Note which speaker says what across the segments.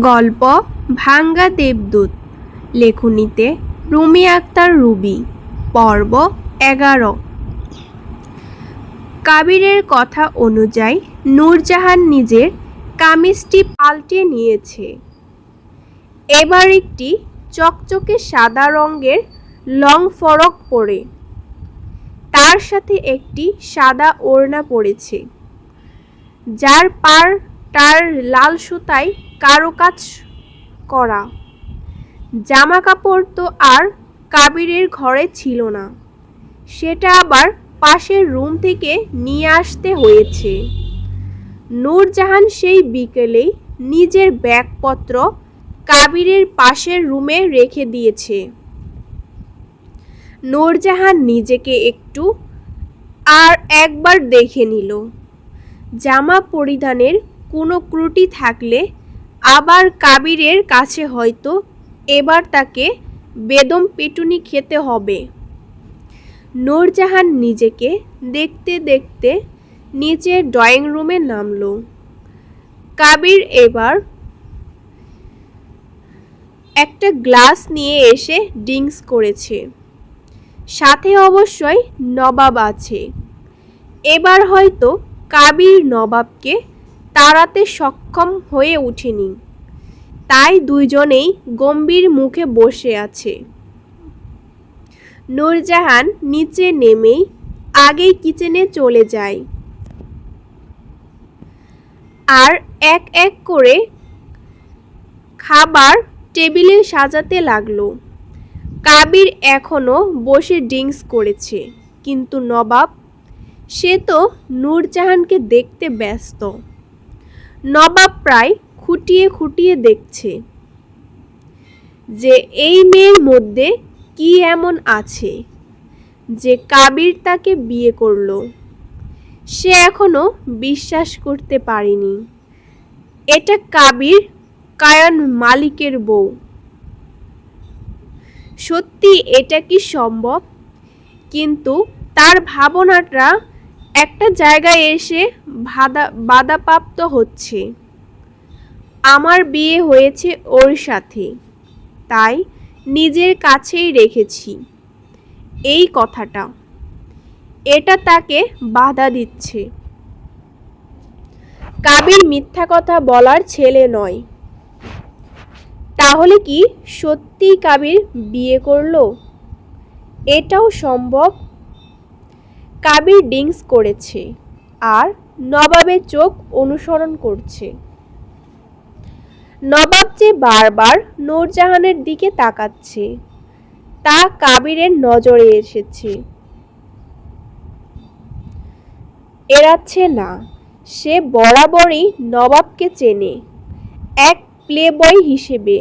Speaker 1: গল্প ভাঙ্গা দেবদূত। লেখনীতে রুমি আক্তার রুবি। পর্ব 11। কাবিরের কথা অনুযায়ী নূরজাহান নিজের কামিজটি পাল্টে নিয়েছে। এবার একটি চকচকে সাদা রঙের লং ফরক পরে তার সাথে একটি সাদা ওড়না পরেছে, যার পাড়টার লাল সুতায় কারুকাজ করা। জামা কাপড় তো আর কাবিরের ঘরে ছিল না, সেটা আবার পাশের রুম থেকে নিয়ে আসতে হয়েছে। নূরজাহান সেই বিকেলেই নিজের ব্যাগপত্র কাবিরের পাশের রুমে রেখে দিয়েছে। নূরজাহান নিজেকে আর একবার দেখে নিল। জামা পরিধানের কোনো ত্রুটি থাকলে আবার কাবিরের কাছে হয়তো এবার তাকে বেদম পিটুনি খেতে হবে। নূরজাহান নিজেকে দেখতে দেখতে নিচের ড্রয়িং রুমে নামল। কাবির এবার একটা গ্লাস নিয়ে এসে ড্রিঙ্কস করেছে, সাথে অবশ্যই নবাব আছে। এবার হয়তো কাবির নবাবকে তাড়াতে সক্ষম হয়ে ওঠেনি, তাই দুইজনেই গম্ভীর মুখে বসে আছে। নূরজাহান নিচে নেমেই আগেই কিচেনে চলে যায় আর এক এক করে খাবার টেবিলে সাজাতে লাগলো। কাবির এখনো বসে ড্রিঙ্কস করেছে, কিন্তু নবাব, সে তো নূরজাহানকে দেখতে ব্যস্ত। নবাব প্রায় খুঁটিয়ে খুঁটিয়ে দেখছে যে এই মেয়ের মধ্যে কি এমন আছে যে কাবির তাকে বিয়ে করলো। সে এখনো বিশ্বাস করতে পারেনি এটা কাবির কায়ান মালিকের বউ। সত্যি এটা কি সম্ভব? কিন্তু তার ভাবনাটা একটা জায়গায় এসে বাধাপ্রাপ্ত হচ্ছে। আমার বিয়ে হয়েছে ওর সাথে, তাই নিজের কাছেই রেখেছি এই কথাটা, এটা তাকে বাধা দিচ্ছে। কাবির মিথ্যা কথা বলার ছেলে নয়। তাহলে কি সত্যিই কাবির বিয়ে করলো? এটাও সম্ভব। কাবির ড্রিঙ্কস করেছে আর নবাবের চোখ অনুসরণ করছে। নবাব যে বারবার নূরজাহানের দিকে তাকাচ্ছে তা কাবিরের নজরে এসেছে। এড়াচ্ছে না। সে বরাবরই নবাবকে চেনে এক প্লেবয় হিসেবে।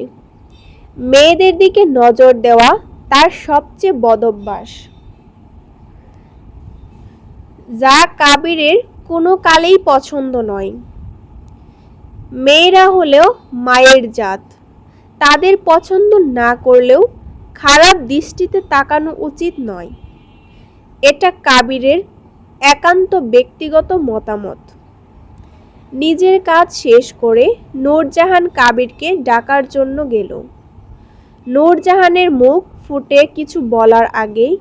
Speaker 1: মেয়েদের দিকে নজর দেওয়া তার সবচেয়ে বদ অভ্যাস, যা কাবিরের কোনো কালেই পছন্দ নয়। মেয়েরা হলেও মায়ের জাত, তাদের পছন্দ না করলেও খারাপ দৃষ্টিতে তাকানো উচিত নয়। এটা কাবিরের একান্ত ব্যক্তিগত মতামত। নিজের কাজ শেষ করে নূরজাহান কাবিরকে ডাকার জন্য গেল। নূরজাহানের মুখ ফুটে কিছু বলার আগেই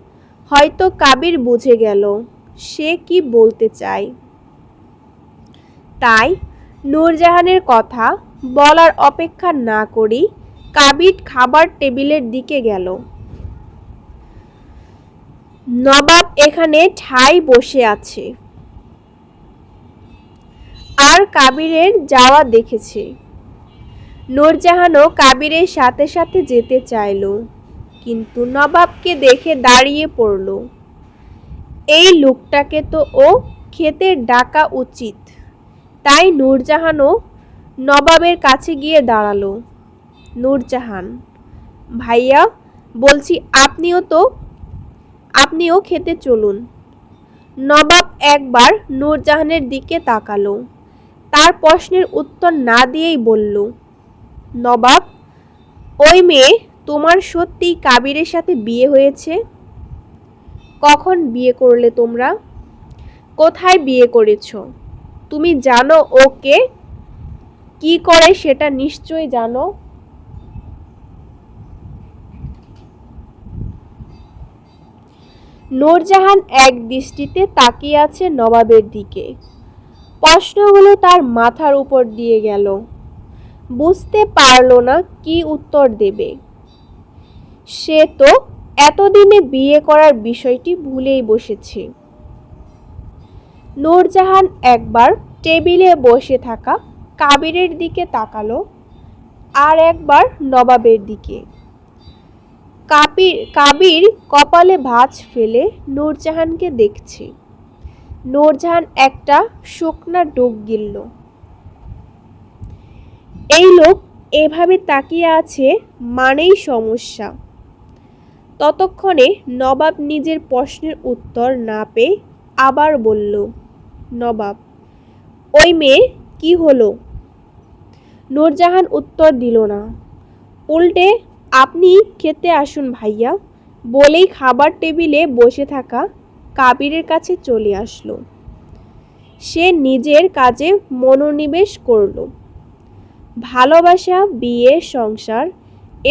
Speaker 1: হয়তো কাবির বুঝে গেল সে কি বলতে চায়। তাই নূরজাহানের কথা বলার অপেক্ষা না করেই কাবির খাবার টেবিলের দিকে গেল। নবাব এখানে ঠায় বসে আছে আর কাবিরের যাওয়া দেখেছে। নূরজাহানও কাবিরের সাথে সাথে যেতে চাইল, কিন্তু নবাবকে দেখে দাঁড়িয়ে পড়ল। এই লোকটাকে তো ও খেতে ডাকা উচিত। তাই নূরজাহানও নবাবের কাছে গিয়ে দাঁড়ালো। নূরজাহান ভাইয়া, বলছি আপনিও খেতে চলুন। নবাব একবার নূরজাহানের দিকে তাকালো, তার প্রশ্নের উত্তর না দিয়েই বলল, নবাব, ওই মেয়ে তোমার সত্যিই কাবিরের সাথে বিয়ে হয়েছে? কখন বিয়ে করলে তোমরা? কোথায় বিয়ে করেছ? তুমি জানো ও কে? কি করে সেটা নিশ্চয়ই জানো। নূরজাহান এক দৃষ্টিতে তাকিয়ে আছে নবাবের দিকে। প্রশ্নগুলো তার মাথার উপর দিয়ে গেল। বুঝতে পারল না কি উত্তর দেবে। সে তো এতদিনে বিয়ে করার বিষয়টি ভুলেই বসেছে। নূরজাহান একবার টেবিলে বসে থাকা কাবিরের দিকে তাকালো, আর একবার নবাবের দিকে। কাবির কপালে ভাঁজ ফেলে নূরজাহানকে দেখছে। নূরজাহান একটা শুকনা ডুব গিলল। এই লোক এভাবে তাকিয়ে আছে মানেই সমস্যা। ততক্ষণে নবাব নিজের প্রশ্নের উত্তর না পেয়ে আবার বলল, নবাব, ওই মেয়ে কি হলো? নূরজাহান উত্তর দিল না। উল্টে, আপনি খেতে আসুন ভাইয়া বলেই খাবার টেবিলে বসে থাকা কাবিরের কাছে চলে আসলো। সে নিজের কাজে মনোনিবেশ করল। ভালোবাসা, বিয়ে, সংসার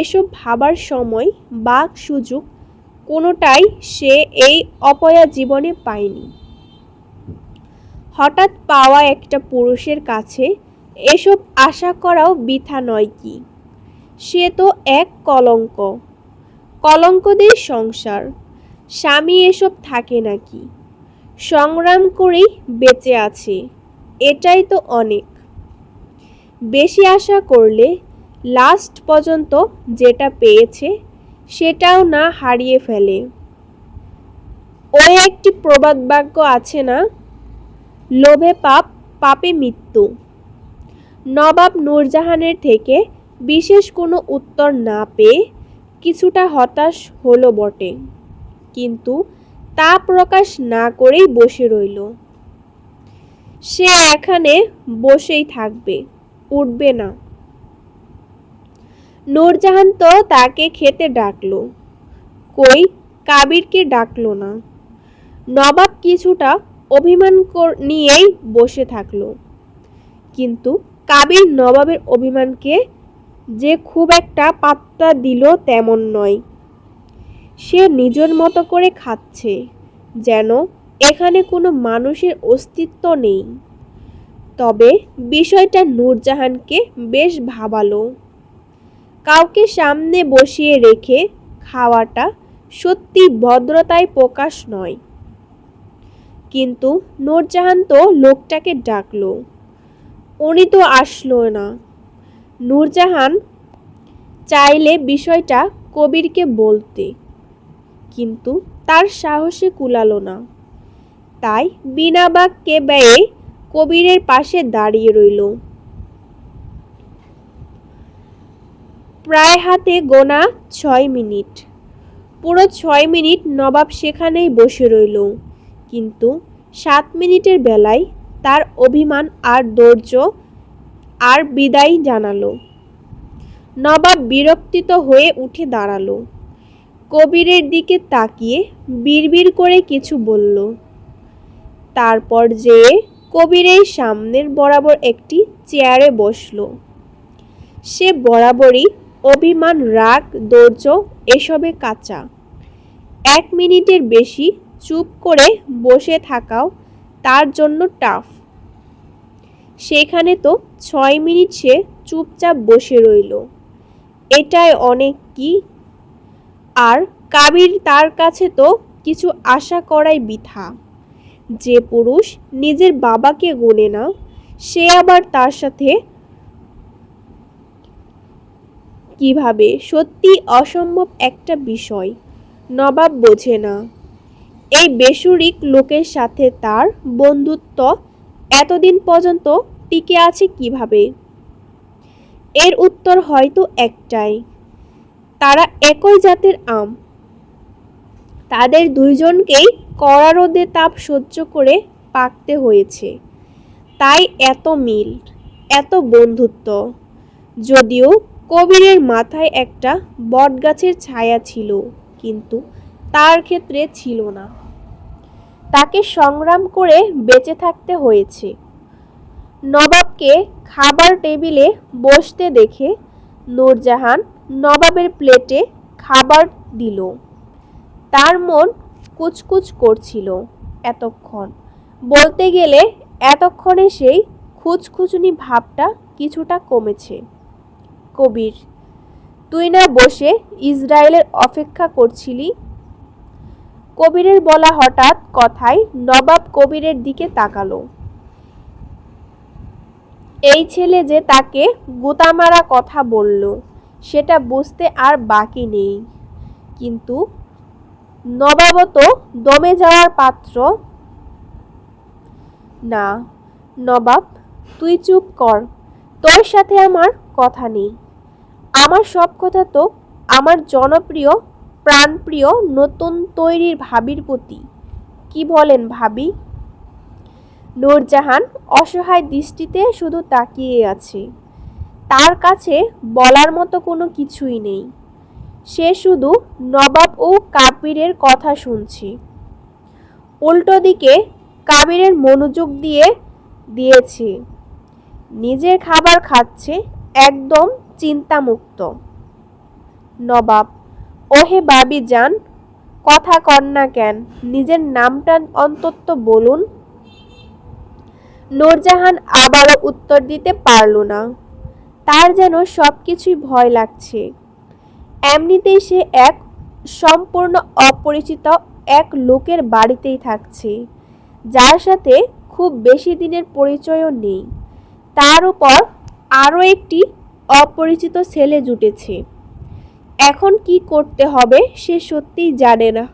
Speaker 1: এসব ভাবার সময় বা সুযোগ কোনোটাই সে এই অপয়া জীবনে পায়নি। হঠাৎ পাওয়া একটা পুরুষের কাছে এসব আশা করাও বৃথা নয় কি? সে তো এক কলঙ্ক। কলঙ্কদের সংসার। স্বামী এসব থাকে নাকি? সংগ্রাম করেই বেঁচে আছে, এটাই তো অনেক। বেশি আশা করলে লাস্ট পর্যন্ত যেটা পেয়েছে সেটাও না হারিয়ে ফেলে। ওই একটি প্রবাদ বাক্য আছে না, লোভে পাপ, পাপে মৃত্যু। নবাব নূরজাহানের থেকে বিশেষ কোনো উত্তর না পেয়ে কিছুটা হতাশ হলো বটে, কিন্তু তা প্রকাশ না করেই বসে রইল। সে এখানে বসেই থাকবে, উঠবে না। নূরজাহান তো তাকে খেতে ডাকলো, কই কাবিরকে ডাকলো না। নবাব কিছুটা অভিমান নিয়েই বসে থাকলো, কিন্তু কাবির নবাবের অভিমানকে যে খুব একটা পাত্তা দিল তেমন নয়। সে নিজের মতো করে খাচ্ছে, যেন এখানে কোনো মানুষের অস্তিত্ব নেই। তবে বিষয়টা নূরজাহানকে বেশ ভাবালো। কাউকে সামনে বসিয়ে রেখে খাওয়াটা সত্যি ভদ্রতায় প্রকাশ নয়। কিন্তু নূরজাহান তো লোকটাকে ডাকলো, উনি তো আসলো না। নূরজাহান চাইলে বিষয়টা কবিরকে বলতে, কিন্তু তার সাহসে কুলালো না। তাই বিনা বাক্যে ব্যয়ে কবিরের পাশে দাঁড়িয়ে রইল। প্রায় হাতে গোনা 6 মিনিট। পুরো 6 মিনিট নবাব সেখানেই বসে রইল, কিন্তু 7 মিনিটের বেলায় তার অভিমান আর ধৈর্য আর বিদায় জানালো। নবাব বিরক্তিত হয়ে উঠে দাঁড়ালো। কবিরের দিকে তাকিয়ে বিড়বিড় করে কিছু বলল। তারপর যেয়ে কবিরের সামনের বরাবর একটি চেয়ারে বসলো। সে বরাবরই অভিমান, রাগ, ধৈর্য এসবে কাঁচা। 1 মিনিটের বেশি চুপ করে বসে থাকাও তার জন্য টাফ। সেখানে তো 6 মিনিট সে চুপচাপ বসে রইল, এটাই অনেক কি? আর কাবির তার কাছে তো কিছু আশা করাই বৃথা। যে পুরুষ নিজের বাবাকে গোনে না, সে আবার তার সাথে কিভাবে? সত্যি অসম্ভব একটা বিষয়। নবাব বোঝে না এই বেসুরিক লোকের সাথে তার বন্ধুত্ব এতদিন পর্যন্ত টিকে আছে কিভাবে। এর উত্তর হয়তো একটাই, তারা একই জাতের আম। তাদের দুইজনকেই কড়া রোদে তাপ সহ্য করে পাকতে হয়েছে, তাই এত মিল, এত বন্ধুত্ব। যদিও কবিরের মাথায় একটা বটগাছের ছায়া ছিল, কিন্তু তার ক্ষেত্রে ছিল না। তাকে সংগ্রাম করে বেঁচে থাকতে হয়েছে। নবাবকে খাবার টেবিলে বসতে দেখে নূরজাহান নবাবের প্লেটে খাবার দিল। তার মন কুচকুচ করছিল এতক্ষণ। বলতে গেলে এতক্ষণে সেই খুঁতখুঁচুনি ভাবটা কিছুটা কমেছে। কবির, তুই না বসে ইসরায়েলের অপেক্ষা করছিলি? কবিরের বলা হঠাৎ কথায় নবাব কবিরের দিকে তাকালো। এই ছেলে যে তাকে গুতামারা কথা বলল সেটা বুঝতে আর বাকি নেই। কিন্তু নবাবও তো দমে যাওয়ার পাত্র না। নবাব, তুই চুপ কর, তোর সাথে আমার কথা নেই। আমার সব কথা তো আমার জনপ্রিয় প্রাণপ্রিয় নতুন তৈরির ভাবির প্রতি। কি বলেন ভাবি? নূরজাহান অসহায় দৃষ্টিতে শুধু তাকিয়ে আছে। তার কাছে বলার মতো কোনো কিছুই নেই। সে শুধু নবাব ও কাবিরের কথা শুনছে। উল্টো দিকে কাবিরের মনোযোগ দিয়েছে, নিজের খাবার খাচ্ছে, একদম চিন্তামুক্ত। নবাব, ওহে বাবি যান, কথা কন না কেন? নিজের নামটা অন্তত বলুন। নূরজাহান আবারও উত্তর দিতে পারল না। তার যেন সবকিছুই ভয় লাগছে। এমনিতেই সে এক সম্পূর্ণ অপরিচিত এক লোকের বাড়িতেই থাকছে, যার সাথে খুব বেশি দিনের পরিচয়ও নেই। তার উপর আরও একটি অপরিচিত ছেলে জুটেছে। এখন কি করতে হবে সে সত্যিই জানে না।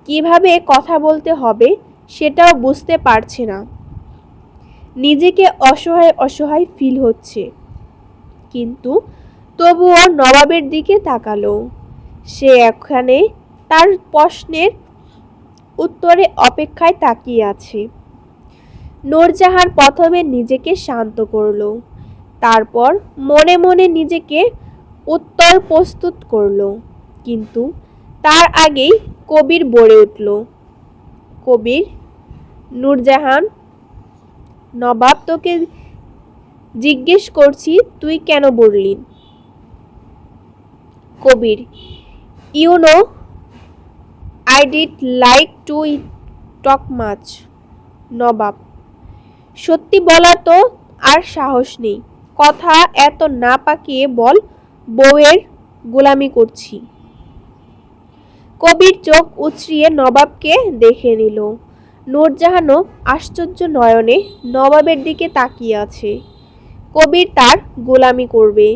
Speaker 1: কিভাবে কথা বলতে হবে সেটাও বুঝতে পারছে না। নিজেকে অসহায় অসহায় ফিল হচ্ছে। কিন্তু তবুও নবাবের দিকে তাকালো। সে এখানে তার প্রশ্নের উত্তরে অপেক্ষায় তাকিয়ে আছে। নূরজাহান প্রথমে নিজেকে শান্ত করল, তারপর মনে মনে নিজেকে উত্তর প্রস্তুত করল। কিন্তু তার আগেই কবির বলে উঠল, কবির, নূরজাহান, নবাব তোকে জিজ্ঞেস করছি তুই কেন বললি? Kabir, you know I did like to talk much. Nawab, সত্যি বলার তো আর সাহস নেই, কথা এত না পাকিয়ে বল, বউয়ের গোলামি করছি। কবির চোখ উচড়িয়ে নবাবকে দেখে নিল। নূরজাহানও আশ্চর্য নয়নে নবাবের দিকে তাকিয়ে আছে। কবির তার গোলামি করবে,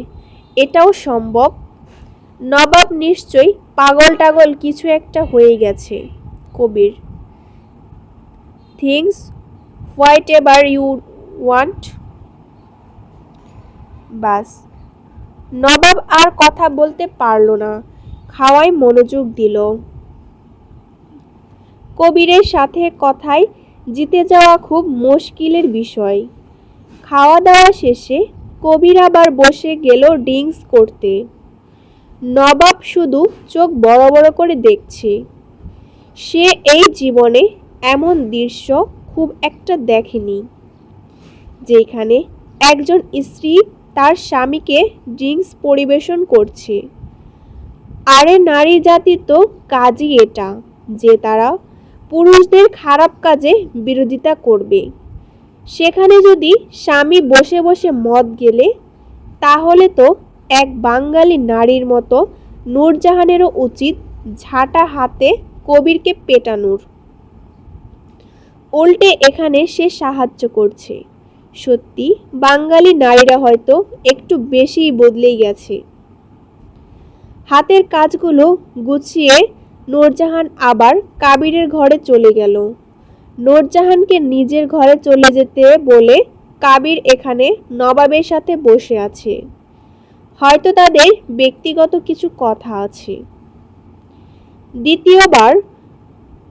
Speaker 1: এটাও সম্ভব? নবাব নিশ্চয়ই পাগল টাগল কিছু একটা হয়ে গেছে। Kabir, things whatever you want. বাস, নবাব আর কথা বলতে পারল না, খাওয়ায় মনোযোগ দিল। কবিরের সাথে কথায় জিতে যাওয়া খুব মুশকিলের বিষয়। খাওয়া দাওয়া শেষে কবির আবার বসে গেল ড্রিঙ্কস করতে। নবাব শুধু চোখ বড় বড় করে দেখছে। সে এই জীবনে এমন দৃশ্য খুব একটা দেখেনি, যেখানে একজন স্ত্রী তার স্বামীকে ড্রিঙ্কস পরিবেশন করছে। আরে নারী জাতির তো কাজই এটা যে তারা পুরুষদের খারাপ কাজে বিরোধিতা করবে। সেখানে যদি স্বামী বসে বসে মদ গেলে, তাহলে তো এক বাঙালি নারীর মতো নূরজাহানেরও উচিত ঝাঁটা হাতে কবিরকে পেটানোর। উল্টে এখানে সে সাহায্য করছে। সত্যি বাঙালি নারীরা হয়তো একটু বেশিই বদলেই গেছে। হাতের কাজগুলো গুছিয়ে নূরজাহান আবার কাবিরের ঘরে চলে গেল। নূরজাহানকে নিজের ঘরে চলে যেতে বলে কাবির এখানে নবাবের সাথে বসে আছে। হয়তো তাদের ব্যক্তিগত কিছু কথা আছে। দ্বিতীয়বার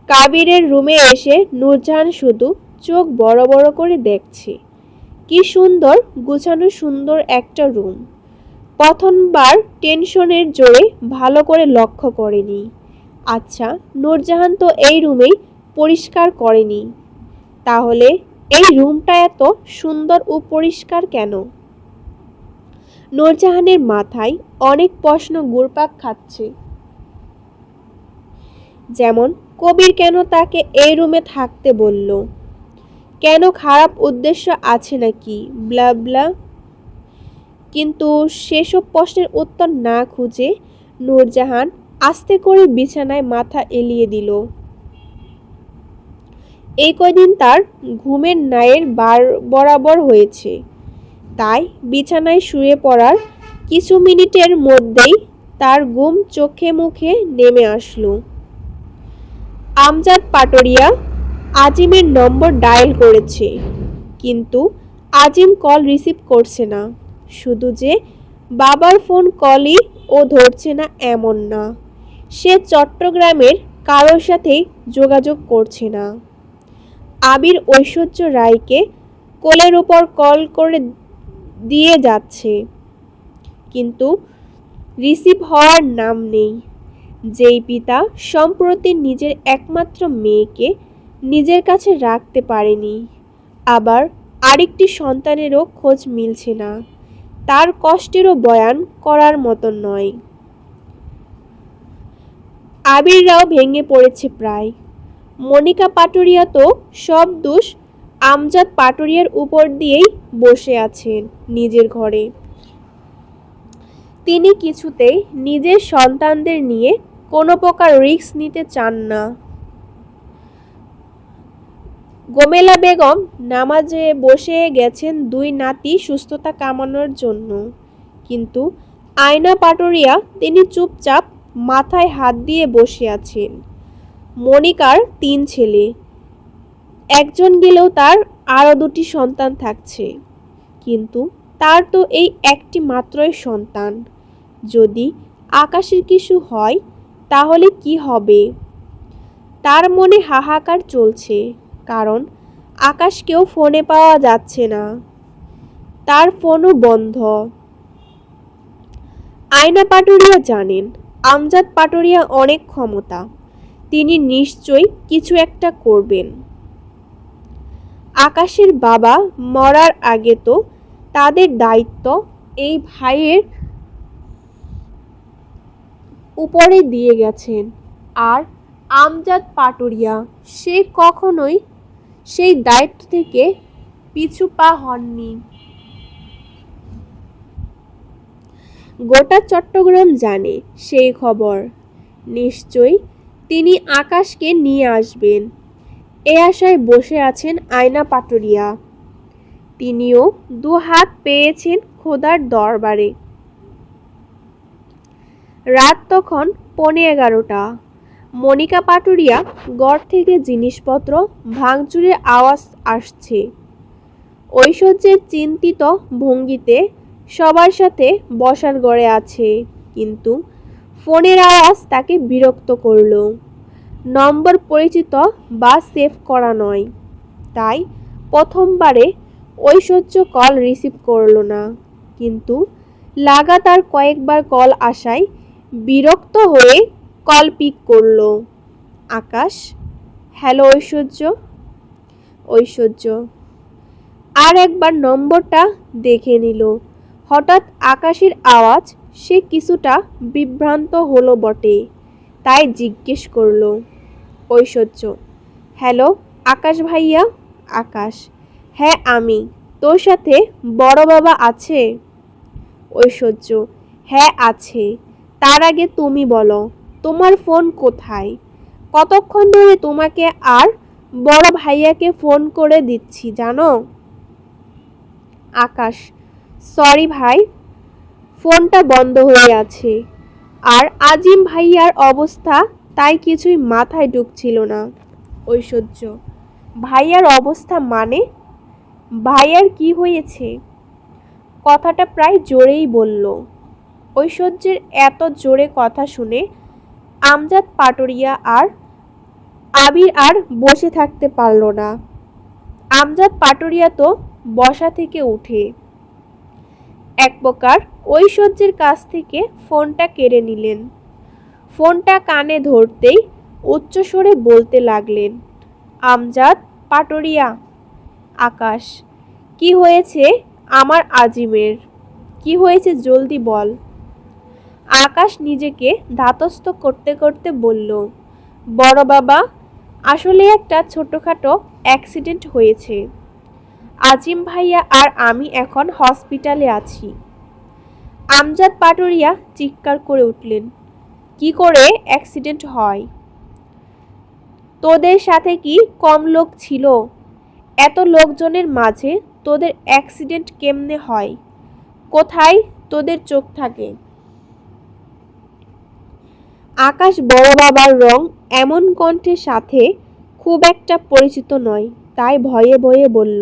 Speaker 1: কাবিরের রুমে এসে নূরজাহান শুধু চোখ বড় বড় করে দেখছে। কি সুন্দর গুছানো, সুন্দর একটা রুম। প্রথমবার টেনশনের জোরে ভালো করে লক্ষ্য করেনি। আচ্ছা, নূরজাহান তো এই রুমেই পরিষ্কার করেনি, তাহলে এই রুমটা এত সুন্দর ও পরিষ্কার কেন? নূরজাহানের মাথায় অনেক প্রশ্ন ঘুরপাক খাচ্ছে। যেমন, কবির কেন তাকে এই রুমে থাকতে বলল? কেন খারাপ উদ্দেশ্য আছে নাকি? ব্লা ব্লা। কিন্তু সেসব প্রশ্নের উত্তর না খুঁজে নূরজাহান আস্তে করে বিছানায় মাথা এলিয়ে দিল। এই কয়দিন তার ঘুমের নায়ের বরাবর হয়েছে, তাই বিছানায় শুয়ে পড়ার কিছু মিনিটের মধ্যেই তার ঘুম চোখে মুখে নেমে আসলো। আমজাদ পাটুরিয়া আজিমের নম্বর ডায়াল করেছে, কিন্তু আজিম কল রিসিভ করছে না। শুধু যে বাবার ফোন কলই ও ধরছে না এমন না, সে চট্টগ্রামের কারোর সাথেই যোগাযোগ করছে না। আবির ঐশ্বর্য রায়কে কোলের উপর কল করে দিয়ে যাচ্ছে, কিন্তু রিসিভ হওয়ার নাম নেই। যেই পিতা সম্প্রতি নিজের একমাত্র মেয়েকে নিজের কাছে রাখতে পারেনি, আবার আরেকটি সন্তানেরও খোঁজ মিলছে না, তার কষ্টেরও বয়ান করার মতো নয়। আবিররাও ভেঙে পড়েছে প্রায়। মনিকা পাটুরিয়া তো সব দোষ আমজাদ পাটুরিয়ার উপর দিয়েই বসে আছেন নিজের ঘরে। তিনি কিছুতেই নিজের সন্তানদের নিয়ে কোনো প্রকার রিস্ক নিতে চান না। গোমেলা বেগম নামাজে বসে গেছেন দুই নাতি সুস্থতা কামনার জন্য, কিন্তু আয়না পাটুরিয়া তিনি চুপচাপ মাথায় হাত দিয়ে বসে আছেন। মনিকার 3 ছেলে, একজন গেলেও তার আরও 2টি সন্তান থাকছে, কিন্তু তার তো এই একটি মাত্রই সন্তান। যদি আকাশের কিছু হয় তাহলে কি হবে? তার মনে হাহাকার চলছে, কারণ আকাশকেও ফোনে পাওয়া যাচ্ছে না, তার ফোনও বন্ধ। আয়না পাটুরিয়া জানেন আমজাদ পাটুরিয়া অনেক ক্ষমতা, তিনি নিশ্চয়ই কিছু একটা করবেন। আকাশের বাবা মরার আগে তো তাদের দায়িত্ব এই ভাইয়ের উপরে দিয়ে গেছেন, আর আমজাদ পাটুরিয়া সে কখনোই সেই দায়িত্ব থেকে পিছু পা হননি। গোটা চট্টগ্রাম জানে সেই খবর, নিশ্চয়ই তিনি আকাশকে নিয়ে আসবেন, এ আশায় বসে আছেন আয়না পাটুরিয়া। তিনিও 2 হাত পেয়েছেন খোদার দরবারে। রাত তখন 11:15। মনিকা পাটুরিয়া ঘর থেকে জিনিসপত্র ভাঙচুরের আওয়াজ আসছে। ঐশ্বর্যের চিন্তিত ভঙ্গিতে সবার সাথে বসার ঘরে আছে, কিন্তু ফোনের আওয়াজ তাকে বিরক্ত করল। নম্বর পরিচিত বা সেভ করা নয়, তাই প্রথমবারে ঐশ্বর্য কল রিসিভ করল না, কিন্তু লাগাতার কয়েকবার কল আসায় বিরক্ত হয়ে কল পিক করল। আকাশ, হ্যালো ঐশ্বর্য। ঐশ্বর্য আর একবার নম্বরটা দেখে নিল। হঠাৎ আকাশের আওয়াজ, সে কিছুটা বিভ্রান্ত হলো বটে, তাই জিজ্ঞেস করল। ঐশ্বর্য, হ্যালো আকাশ ভাইয়া। আকাশ, হ্যাঁ আমি, তোর সাথে বড় বাবা আছে? ঐশ্বর্য, হ্যাঁ আছে, তার আগে তুমি বলো তোমার ফোন কোথায়? কতক্ষণ ধরে তোমাকে আর বড় ভাইয়াকে ফোন করে দিচ্ছি জানো? আকাশ, সরি ভাই, ফোনটা বন্ধ হয়ে আছে, আর আজিম ভাইয়ার অবস্থা তাই কিছুই মাথায় ঢুকছিল না। ঐশ্বর্য, ভাইয়ার অবস্থা মানে? ভাইয়ার কি হয়েছে? কথাটা প্রায় জোরেই বলল। ঐশ্বর্যের এত জোরে কথা শুনে আমজাদ পাটুরিয়া আর আবির আর বসে থাকতে পারল না। আমজাদ পাটুরিয়া তো বসা থেকে উঠে এক প্রকার ঐশ্বর্যের কাছ থেকে ফোনটা কেড়ে নিলেন। ফোনটা কানে ধরতেই উচ্চস্বরে বলতে লাগলেন, আমজাদ পাটুরিয়া। আকাশ: কি হয়েছে আমার আজিমের? কি হয়েছে জলদি বল। আকাশ নিজেকে ধাতস্থ করতে করতে বলল, বড় বাবা, আসলে একটা ছোটখাটো অ্যাক্সিডেন্ট হয়েছে। আজিম ভাইয়া আর আমি এখন হসপিটালে আছি। আমজাদ পাটুরিয়া চিৎকার করে উঠলেন, কি করে অ্যাক্সিডেন্ট হয়? তোদের সাথে কি কম লোক ছিল? এত লোকজনের মাঝে তোদের অ্যাক্সিডেন্ট কেমনে হয়? কোথায় তোদের চোখ থাকে? আকাশ বড় বাবার রং এমন কণ্ঠের সাথে খুব একটা পরিচিত নয়, তাই ভয়ে ভয়ে বলল,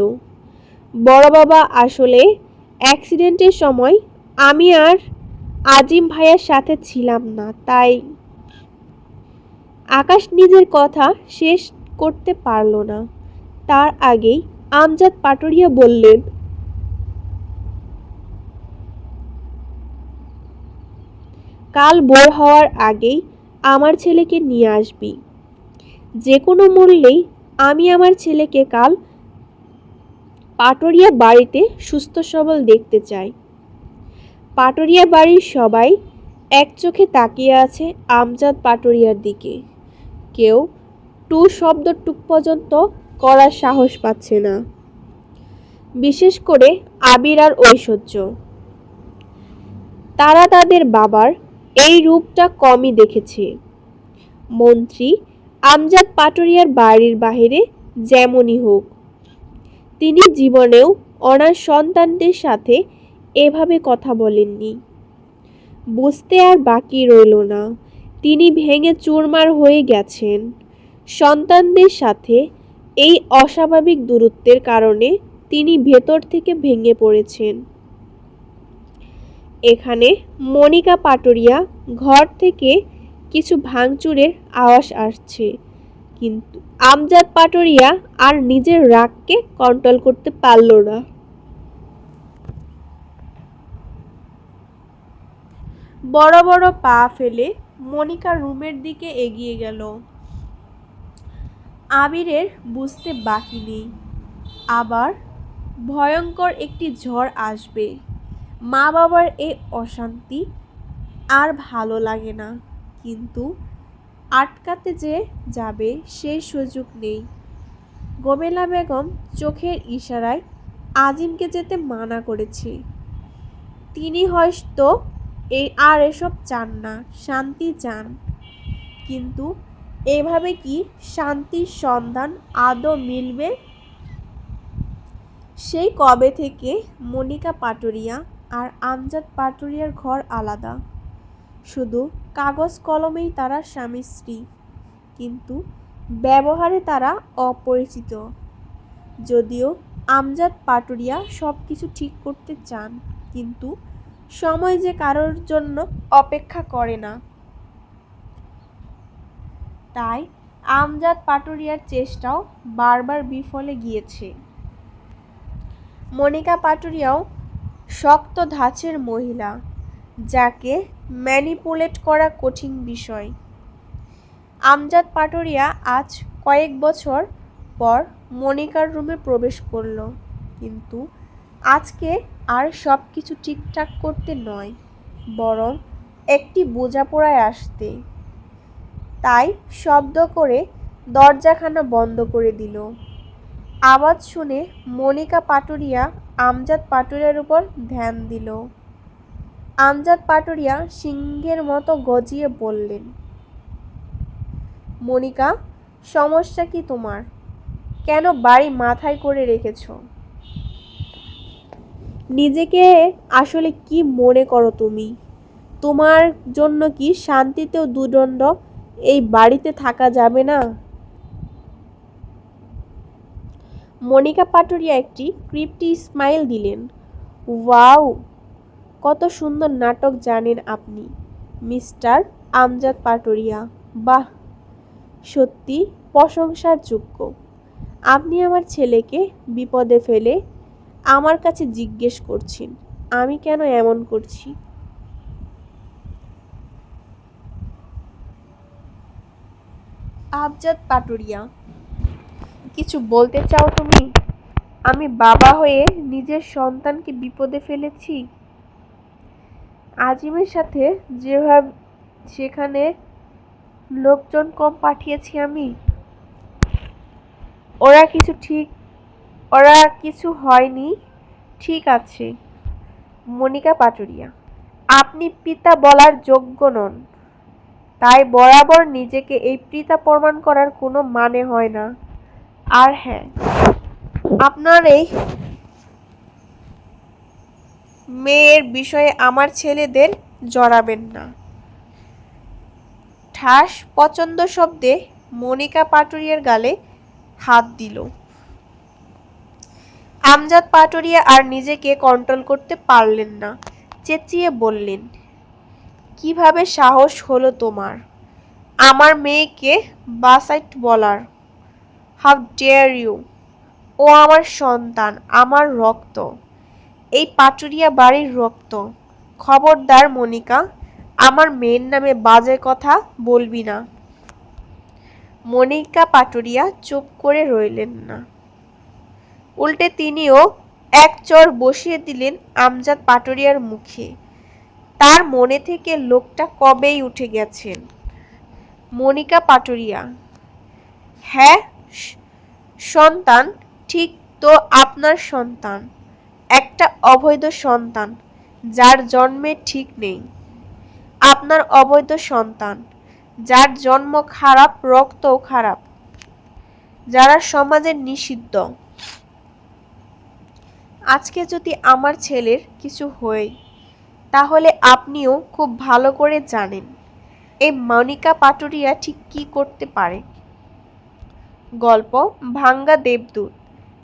Speaker 1: বড় বাবা, আসলে অ্যাক্সিডেন্টের সময় আমি আর আজিম ভাইয়ের সাথে ছিলাম না, তাই। আকাশ নিজের কথা শেষ করতে পারল না, তার আগেই আমজাদ পাটুরিয়া বললেন, কাল ভোর হওয়ার আগেই আমার ছেলেকে নিয়ে আসবি। যে কোনো মূল্যেই আমি আমার ছেলেকে কাল পাটুরিয়া বাড়িতে সুস্থ সবল দেখতে চাই। পাটুরিয়া বাড়ির সবাই এক চোখে তাকিয়ে আছে আমজাদ পাটুরিয়ার দিকে। কেউ টু শব্দ টুক পর্যন্ত করার সাহস পাচ্ছে না, বিশেষ করে আবির আর ঐশ্বর্য। তারা তাদের বাবার এই রূপটা কমই দেখেছে। মন্ত্রী আমজাদ পাটুরিয়ার বাড়ির বাহিরে যেমনই হোক, তিনি জীবনেও ওনার সন্তানদের সাথে এভাবে কথা বলেননি। বুঝতে আর বাকি রইল না, তিনি ভেঙে চুরমার হয়ে গেছেন। সন্তানদের সাথে এই অস্বাভাবিক দূরত্বের কারণে তিনি ভেতর থেকে ভেঙে পড়েছেন। এখানে মনিকা পাটুরিয়া ঘর থেকে কিছু ভাঙচুরের আওয়াজ আসছে, কিন্তু আমজাদ পাটুরিয়া আর নিজের রাগকে কন্ট্রোল করতে পারল না। বড় বড় পা ফেলে মনিকা রুমের দিকে এগিয়ে গেল। আবিরের বুঝতে বাকি নেই, আবার ভয়ঙ্কর একটি ঝড় আসবে। মা বাবার এই অশান্তি আর ভালো লাগে না, কিন্তু আটকাতে যে যাবে সেই সুযোগ নেই। গোমেলা বেগম চোখের ইশারায় আজিমকে যেতে মানা করেছে। তিনি হয়তো আর এসব চান না, শান্তি চান। কিন্তু এভাবে কি শান্তির সন্ধান আদৌ মিলবে? সেই কবে থেকে মনিকা পাটুরিয়া আর আমজাদ পাটুরিয়ার ঘর আলাদা, শুধু কাগজ কলমেই তারা স্বামী স্ত্রী, কিন্তু ব্যবহারে তারা অপরিচিত। যদিও আমজাদ পাটুরিয়া সব কিছু ঠিক করতে চান, কিন্তু সময় যে কারোর জন্য অপেক্ষা করে না। তাই আমজাদ পাটুরিয়ার চেষ্টাও বারবার বিফলে গিয়েছে। মনিকা পাটুরিয়াও শক্ত ধাঁচের মহিলা, যাকে ম্যানিপুলেট করা কঠিন বিষয়। আমজাদ পাটুরিয়া আজ কয়েক বছর পর মনিকার রুমে প্রবেশ করল, কিন্তু আজকে আর সব কিছু ঠিকঠাক করতে নয়, বরং একটি বোঝাপড়ায় আসতে। তাই শব্দ করে দরজাখানা বন্ধ করে দিল। আওয়াজ শুনে মনিকা পাটুরিয়া আমজাদ পাটুরিয়ার উপর ধ্যান দিল। আমজাদ পাটুরিয়া সিংহের মতো গর্জিয়ে বললেন, মনিকা, সমস্যা কি তোমার? কেন বাড়ি মাথায় করে রেখেছ? নিজেকে আসলে কি মনে করো তুমি? তোমার জন্য কি শান্তিতেও দুদণ্ড এই বাড়িতে থাকা যাবে না? মনিকা পাটুরিয়া একটি ক্রিপ্টি স্মাইল দিলেন। ওয়াও, কত সুন্দর নাটক জানেন আপনি, মিস্টার আমজাদ পাটুরিয়া। বাহ, সত্যি প্রশংসার যোগ্য। আপনি আমার ছেলেকে বিপদে ফেলে আমার কাছে জিজ্ঞেস করছেন আমি কেন এমন করছি। আমজাদ পাটুরিয়া কিছু বলতে চাও তুমি? আমি বাবা হয়ে নিজের সন্তানকে বিপদে ফেলেছি। আজিমের সাথে যেভাবে সেখানে লোকজন কম পাঠিয়েছি আমি। ওরা কিছু হয়নি। ঠিক আছে। মনিকা পাটুরিয়া, আপনি পিতা বলার যোগ্য নন, তাই বরাবর নিজেকে এই পিতা প্রমাণ করার কোনো মানে হয় না। আর হ্যাঁ, আপনার এই মেয়ের বিষয়ে আমার ছেলেদের জড়াবেন না। ঠাস পছন্দ শব্দে মনিকা পাটুরিয়ার গালে হাত দিল। আমজাদ পাটুরিয়া আর নিজেকে কন্ট্রোল করতে পারলেন না, চেঁচিয়ে বললেন, কিভাবে সাহস হলো তোমার আমার মেয়েকে বাসাইট বলার? How dare you! ও আমার সন্তান, আমার রক্ত, এই পাটুরিয়া বাড়ির রক্ত। খবরদার মনিকা, আমার মেয়ের নামে বাজে কথা বলবি না। মনিকা পাটুরিয়া চুপ করে রইলেন না, উল্টে তিনিও এক চড় বসিয়ে দিলেন আমজাদ পাটুরিয়ার মুখে। তার মনে থেকে লোকটা কবেই উঠে গেছেন। মনিকা পাটুরিয়া, হ্যাঁ সন্তান, ঠিক তো আপনার সন্তান, একটা অবৈধ সন্তান যার জন্মের ঠিক নেই। আপনার অবৈধ সন্তান যার জন্ম খারাপ, রক্তও খারাপ, যারা সমাজের নিষিদ্ধ। আজকে যদি আমার ছেলের কিছু হয় তাহলে আপনিও খুব ভালো করে জানেন এই মনিকা পাটুরিয়া ঠিক কি করতে পারে। গল্প ভাঙ্গা দেবদূত,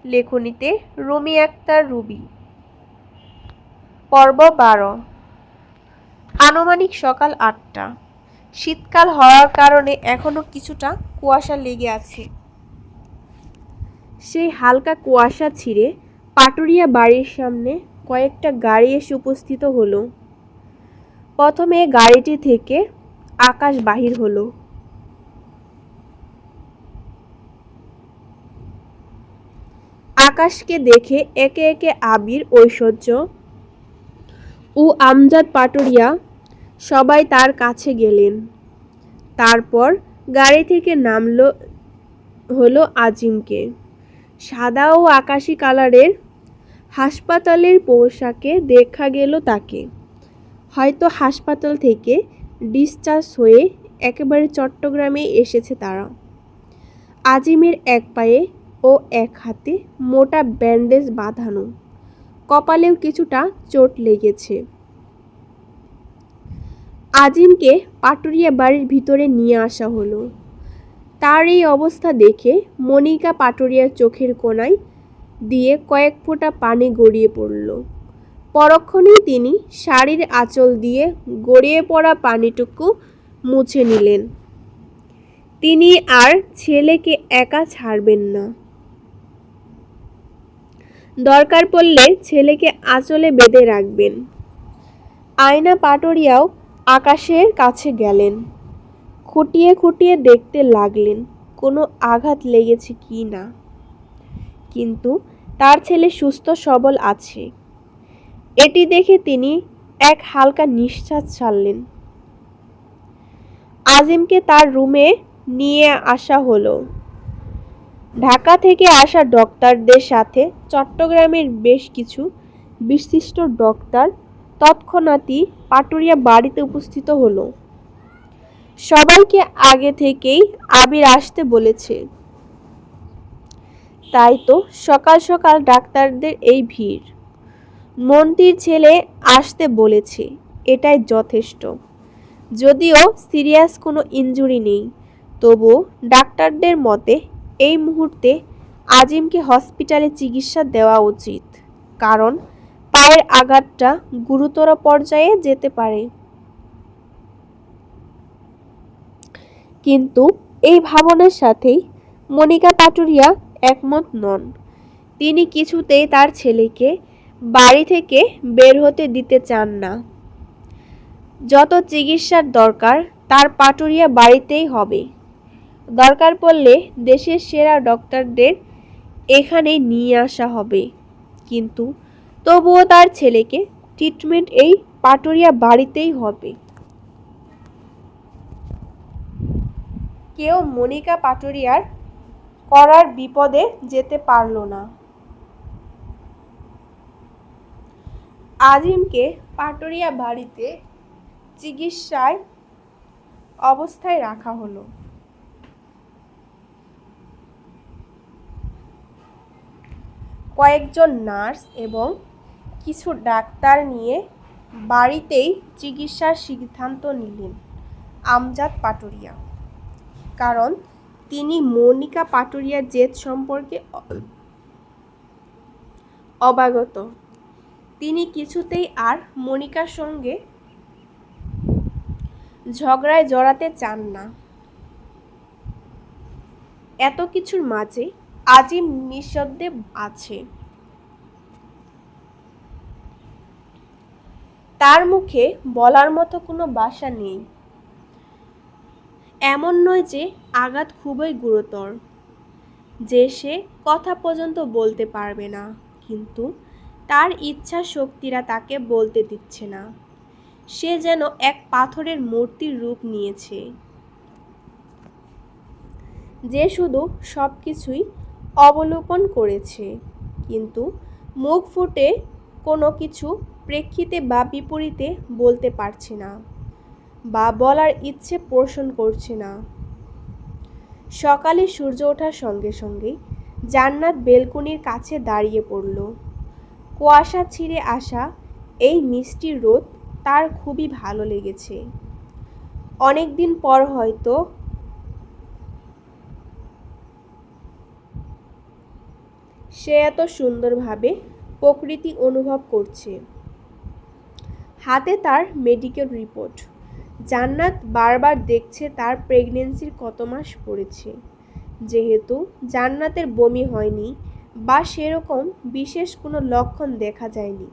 Speaker 1: লেখনীতে রুমি আক্তার রুবি। পর্ব 12। আনুমানিক সকাল 8টা। শীতকাল হওয়ার কারণে এখনো কিছুটা কুয়াশা লেগে আছে। সেই হালকা কুয়াশা ছিঁড়ে পাটুরিয়া বাড়ির সামনে কয়েকটা গাড়ি এসে উপস্থিত হলো। প্রথমে গাড়িটি থেকে আকাশ বাহির হলো। আকাশকে দেখে একে একে আবির, ঐশ্বর্য ও আমজাদ পাটুরিয়া সবাই তার কাছে গেলেন। তারপর গাড়ি থেকে নামলো হলো আজিমকে। সাদা ও আকাশি কালারের হাসপাতালের পোশাকে দেখা গেল তাকে। হয়তো হাসপাতাল থেকে ডিসচার্জ হয়ে একেবারে চট্টগ্রামে এসেছে তারা। আজিমের এক পায়ে ও এক হাতে মোটা ব্যান্ডেজ বাঁধানো, কপালেও কিছুটা চোট লেগেছে। আজিমকে পাটুরিয়া বাড়ির ভিতরে নিয়ে আসা হলো। তার এই অবস্থা দেখে মনিকা পাটুরিয়ার চোখের কোণায় দিয়ে কয়েক ফোঁটা পানি গড়িয়ে পড়ল। পরক্ষণেই তিনি শাড়ির আঁচল দিয়ে গড়িয়ে পড়া পানিটুকু মুছে নিলেন। তিনি আর ছেলেকে একা ছাড়বেন না। দরকার পড়লে ছেলেকে আঁচলে বেঁধে রাখবেন। আয়না পাটুরিয়াও আকাশের কাছে গেলেন। খুঁটিয়ে খুঁটিয়ে দেখতে লাগলেন কোনো আঘাত লেগেছে কি না। কিন্তু তার ছেলে সুস্থ সবল আছে, এটি দেখে তিনি এক হালকা নিঃশ্বাস ছাড়লেন। আজিমকে তার রুমে নিয়ে আসা হলো। ঢাকা থেকে আসা ডক্টরদের সাথে চট্টগ্রামের বেশ কিছু বিশিষ্ট ডক্টর তৎক্ষণাৎই পাটুরিয়া বাড়িতে উপস্থিত হলো। সবাইকে আগে থেকেই আবির আসতে বলেছে, তাই তো সকাল সকাল ডাক্তারদের এই ভিড়। মন্ত্রীর ছেলে আসতে বলেছে, এটাই যথেষ্ট। যদিও সিরিয়াস কোনো ইনজুরি নেই, তবু ডাক্তারদের মতে এই মুহূর্তে আজিমকে হসপিটালে চিকিৎসা দেওয়া উচিত, কারণ পায়ের আঘাতটা গুরুতর পর্যায়ে যেতে পারে। কিন্তু এই ভাবনার সাথেই মনিকা পাটুরিয়া একমত নন। তিনি কিছুতেই তার ছেলেকে বাড়ি থেকে বের হতে দিতে চান না। যত চিকিৎসার দরকার তার পাটুরিয়া বাড়িতেই হবে। দরকার পড়লে দেশের সেরা ডক্টরদের এখানে নিয়ে আসা হবে। কিন্তু তবুও তার ছেলেকে ট্রিটমেন্ট এই পাটুরিয়া বাড়িতেই হবে। কেউ মনিকা পাটুরিয়ার করার বিপদে যেতে পারল না। আজিমকে পাটুরিয়া বাড়িতে চিকিৎসায় অবস্থায় রাখা হলো। কয়েকজন নার্স এবং কিছু ডাক্তার নিয়ে বাড়িতেই চিকিৎসার সিদ্ধান্ত নিলেন আমজাদ পাটুরিয়া। কারণ তিনি মনিকা পাটুরিয়ার জেদ সম্পর্কে অবগত। তিনি কিছুতেই আর মনিকার সঙ্গে ঝগড়ায় জড়াতে চান না। এত কিছুর মাঝে আজিম নিঃশব্দে আছে। তার মুখে বলার মতো কোনো ভাষা নেই। এমন নয় যে আঘাত খুবই গুরুতর, যে সে কথা পর্যন্ত বলতে পারবে না, কিন্তু তার ইচ্ছা শক্তিরা তাকে বলতে দিচ্ছে না। সে যেন এক পাথরের মূর্তির রূপ নিয়েছে, যে শুধু সব কিছুই অবলোকন করেছে, কিন্তু মুখ ফুটে কোনো কিছু প্রেক্ষিতে বা বিপরীতে বলতে পারছে না বা বলার ইচ্ছে পোষণ করছে না। সকালে সূর্য ওঠার সঙ্গে সঙ্গেই জান্নাত বেলকনির কাছে দাঁড়িয়ে পড়ল। কুয়াশা ছিঁড়ে আসা এই মিষ্টি রোদ তার খুবই ভালো লেগেছে। অনেকদিন পর হয়তো সে এত সুন্দরভাবে প্রকৃতি অনুভব করছে। হাতে তার মেডিকেল রিপোর্ট। জান্নাত বারবার দেখছে তার প্রেগন্যান্সির কত মাস পড়েছে। যেহেতু জান্নাতের বমি হয়নি বা সেরকম বিশেষ কোনো লক্ষণ দেখা যায়নি,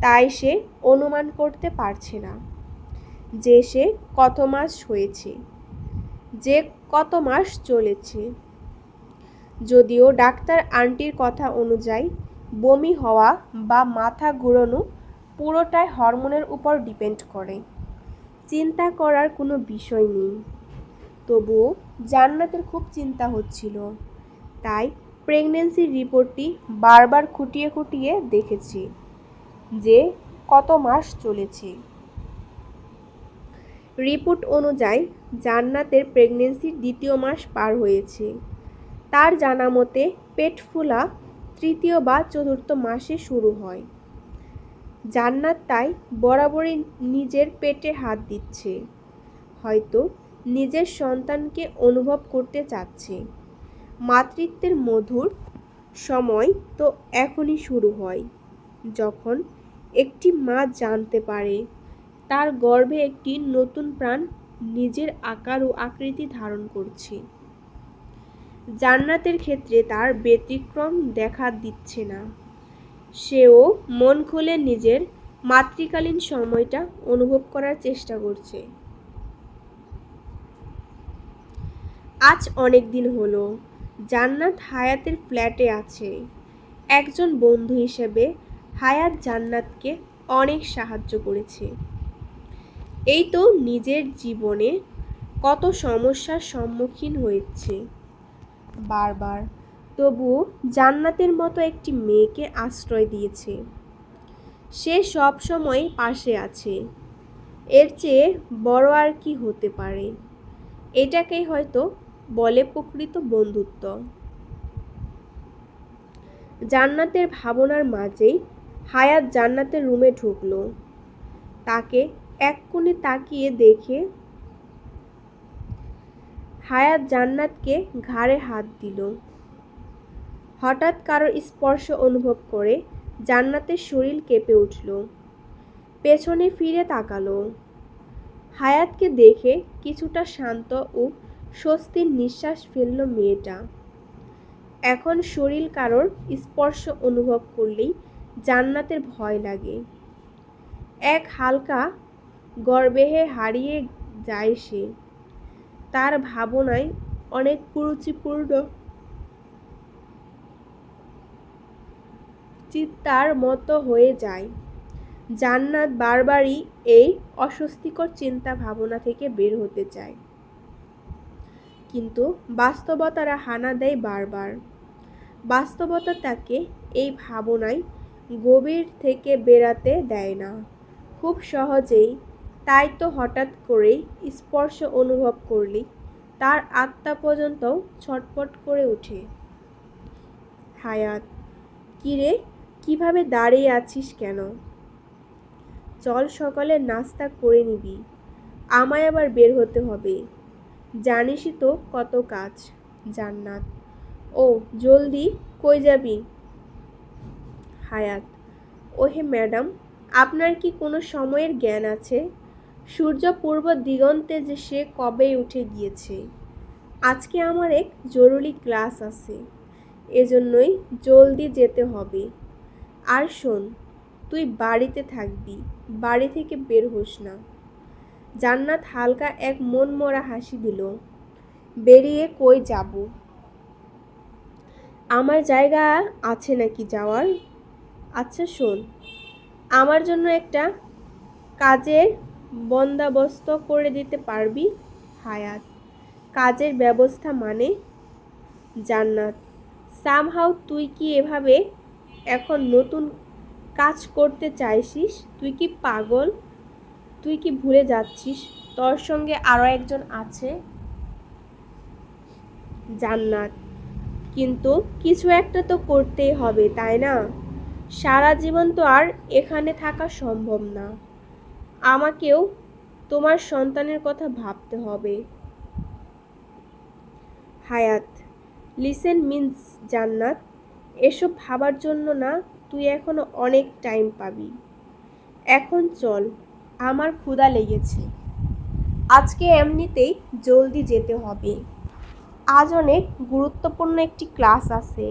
Speaker 1: তাই সে অনুমান করতে পারছে না যে সে কত মাস হয়েছে, যে কত মাস চলেছে। যদিও ডাক্তার আন্টির কথা অনুযায়ী বমি হওয়া বা মাথা ঘুরানো পুরোটাই হরমোনের উপর ডিপেন্ড করে, চিন্তা করার কোনো বিষয় নেই। তবুও জান্নাতের খুব চিন্তা হচ্ছিল, তাই প্রেগন্যান্সির রিপোর্টটি বারবার খুঁটিয়ে খুঁটিয়ে দেখেছে যে কত মাস চলেছে। রিপোর্ট অনুযায়ী জান্নাতের প্রেগন্যান্সির দ্বিতীয় মাস পার হয়েছে। তার জানা মতে পেট ফোলা তৃতীয় বা চতুর্থ মাসে শুরু হয়। জান্নাত তাই বরাবরই নিজের পেটে হাত দিচ্ছে, হয়তো নিজের সন্তানকে অনুভব করতে চাচ্ছে। মাতৃত্বের মধুর সময় তো এখনই শুরু হয়, যখন একটি মা জানতে পারে তার গর্ভে একটি নতুন প্রাণ নিজের আকার ও আকৃতি ধারণ করছে। জান্নাতের ক্ষেত্রে তার ব্যতিক্রম দেখা দিচ্ছে না। সেও মন খুলে নিজের মাতৃকালীন সময়টা অনুভব করার চেষ্টা করছে। আজ অনেক দিন হলো জান্নাত হায়াতের ফ্ল্যাটে আছে। একজন বন্ধু হিসেবে হায়াত জান্নাতকে অনেক সাহায্য করেছে। এই তো নিজের জীবনে কত সমস্যার সম্মুখীন হয়েছে বারবার, তবুও জান্নাতের মতো একটি মেয়েকে আশ্রয় দিয়েছে। সে সব সময় পাশে আছে। এর চেয়ে বড় আর কি হতে পারে? এটাকেই হয়তো বলে প্রকৃত বন্ধুত্ব। জান্নাতের ভাবনার মাঝেই হায়াত জান্নাতের রুমে ঢুকলো। তাকে এক কোণে তাকিয়ে দেখে হায়াত জান্নাতকে ঘাড়ে হাত দিল। হঠাৎ কারোর স্পর্শ অনুভব করে জান্নাতের শরীর কেঁপে উঠল। পেছনে ফিরে তাকালো। হায়াতকে দেখে কিছুটা শান্ত ও স্বস্তির নিঃশ্বাস ফেলল মেয়েটা। এখন শরীর কারোর স্পর্শ অনুভব করলেই জান্নাতের ভয় লাগে। এক হালকা গর্বেহে হারিয়ে যায় সে। তার ভাবনায় অনেক কুরুচিপূর্ণ চিত্তার মতো হয়ে যায়। জান্নাত বারবারই এই অস্বস্তিকর চিন্তা ভাবনা থেকে বের হতে চায়, কিন্তু বাস্তবতারা হানা দেয় বারবার। বাস্তবতা তাকে এই ভাবনায় গভীর থেকে বেরাতে দেয় না খুব সহজেই। তাই তো হঠাৎ করেই স্পর্শ অনুভব করলি তার আত্মা পর্যন্ত ছটফট করে ওঠে। হায়াত, কিরে, কিভাবে দাঁড়িয়ে আছিস কেন? চল, সকালে নাস্তা করে নিবি, আমায় আবার বের হতে হবে, জানিসই তো কত কাজ। জান্নাত, ও জলদি, কই যাবি? হায়াত, ওহে ম্যাডাম, আপনার কি কোনো সময়ের জ্ঞান আছে? সূর্য পূর্ব দিগন্তে যে সে কবেই উঠে গিয়েছে। আজকে আমার এক জরুরি ক্লাস আছে, এজন্যই জলদি যেতে হবে। আর শোন, তুই বাড়িতে থাকবি, বাড়ি থেকে বের হোস না। জান্নাত হালকা এক মনমরা হাসি দিল। বেরিয়ে কই যাব? আমার জায়গা আছে নাকি যাওয়ার? আচ্ছা শোন, আমার জন্য একটা কাজের বন্দোবস্ত করে দিতে পারবি? হায়াত, কাজের ব্যবস্থা মানে? জান্নাত, সামহাউ তুই কি এভাবে এখন নতুন কাজ করতে চাইছিস? তুই কি পাগল? তুই কি ভুলে যাচ্ছিস তোর সঙ্গে আরও একজন আছে? জান্নাত, কিন্তু কিছু একটা তো করতেই হবে, তাই না? সারা জীবন তো আর এখানে থাকা সম্ভব না। আমাকেও তোমার সন্তানের কথা ভাবতে হবে। হায়াত, লিসেন মিন্স জান্নাত, এসব ভাবার জন্য না, তুই এখনো অনেক টাইম পাবি। এখন চল, আমার ক্ষুধা লেগেছে। আজকে এমনিতেই জলদি যেতে হবে, আজ অনেক গুরুত্বপূর্ণ একটি ক্লাস আছে।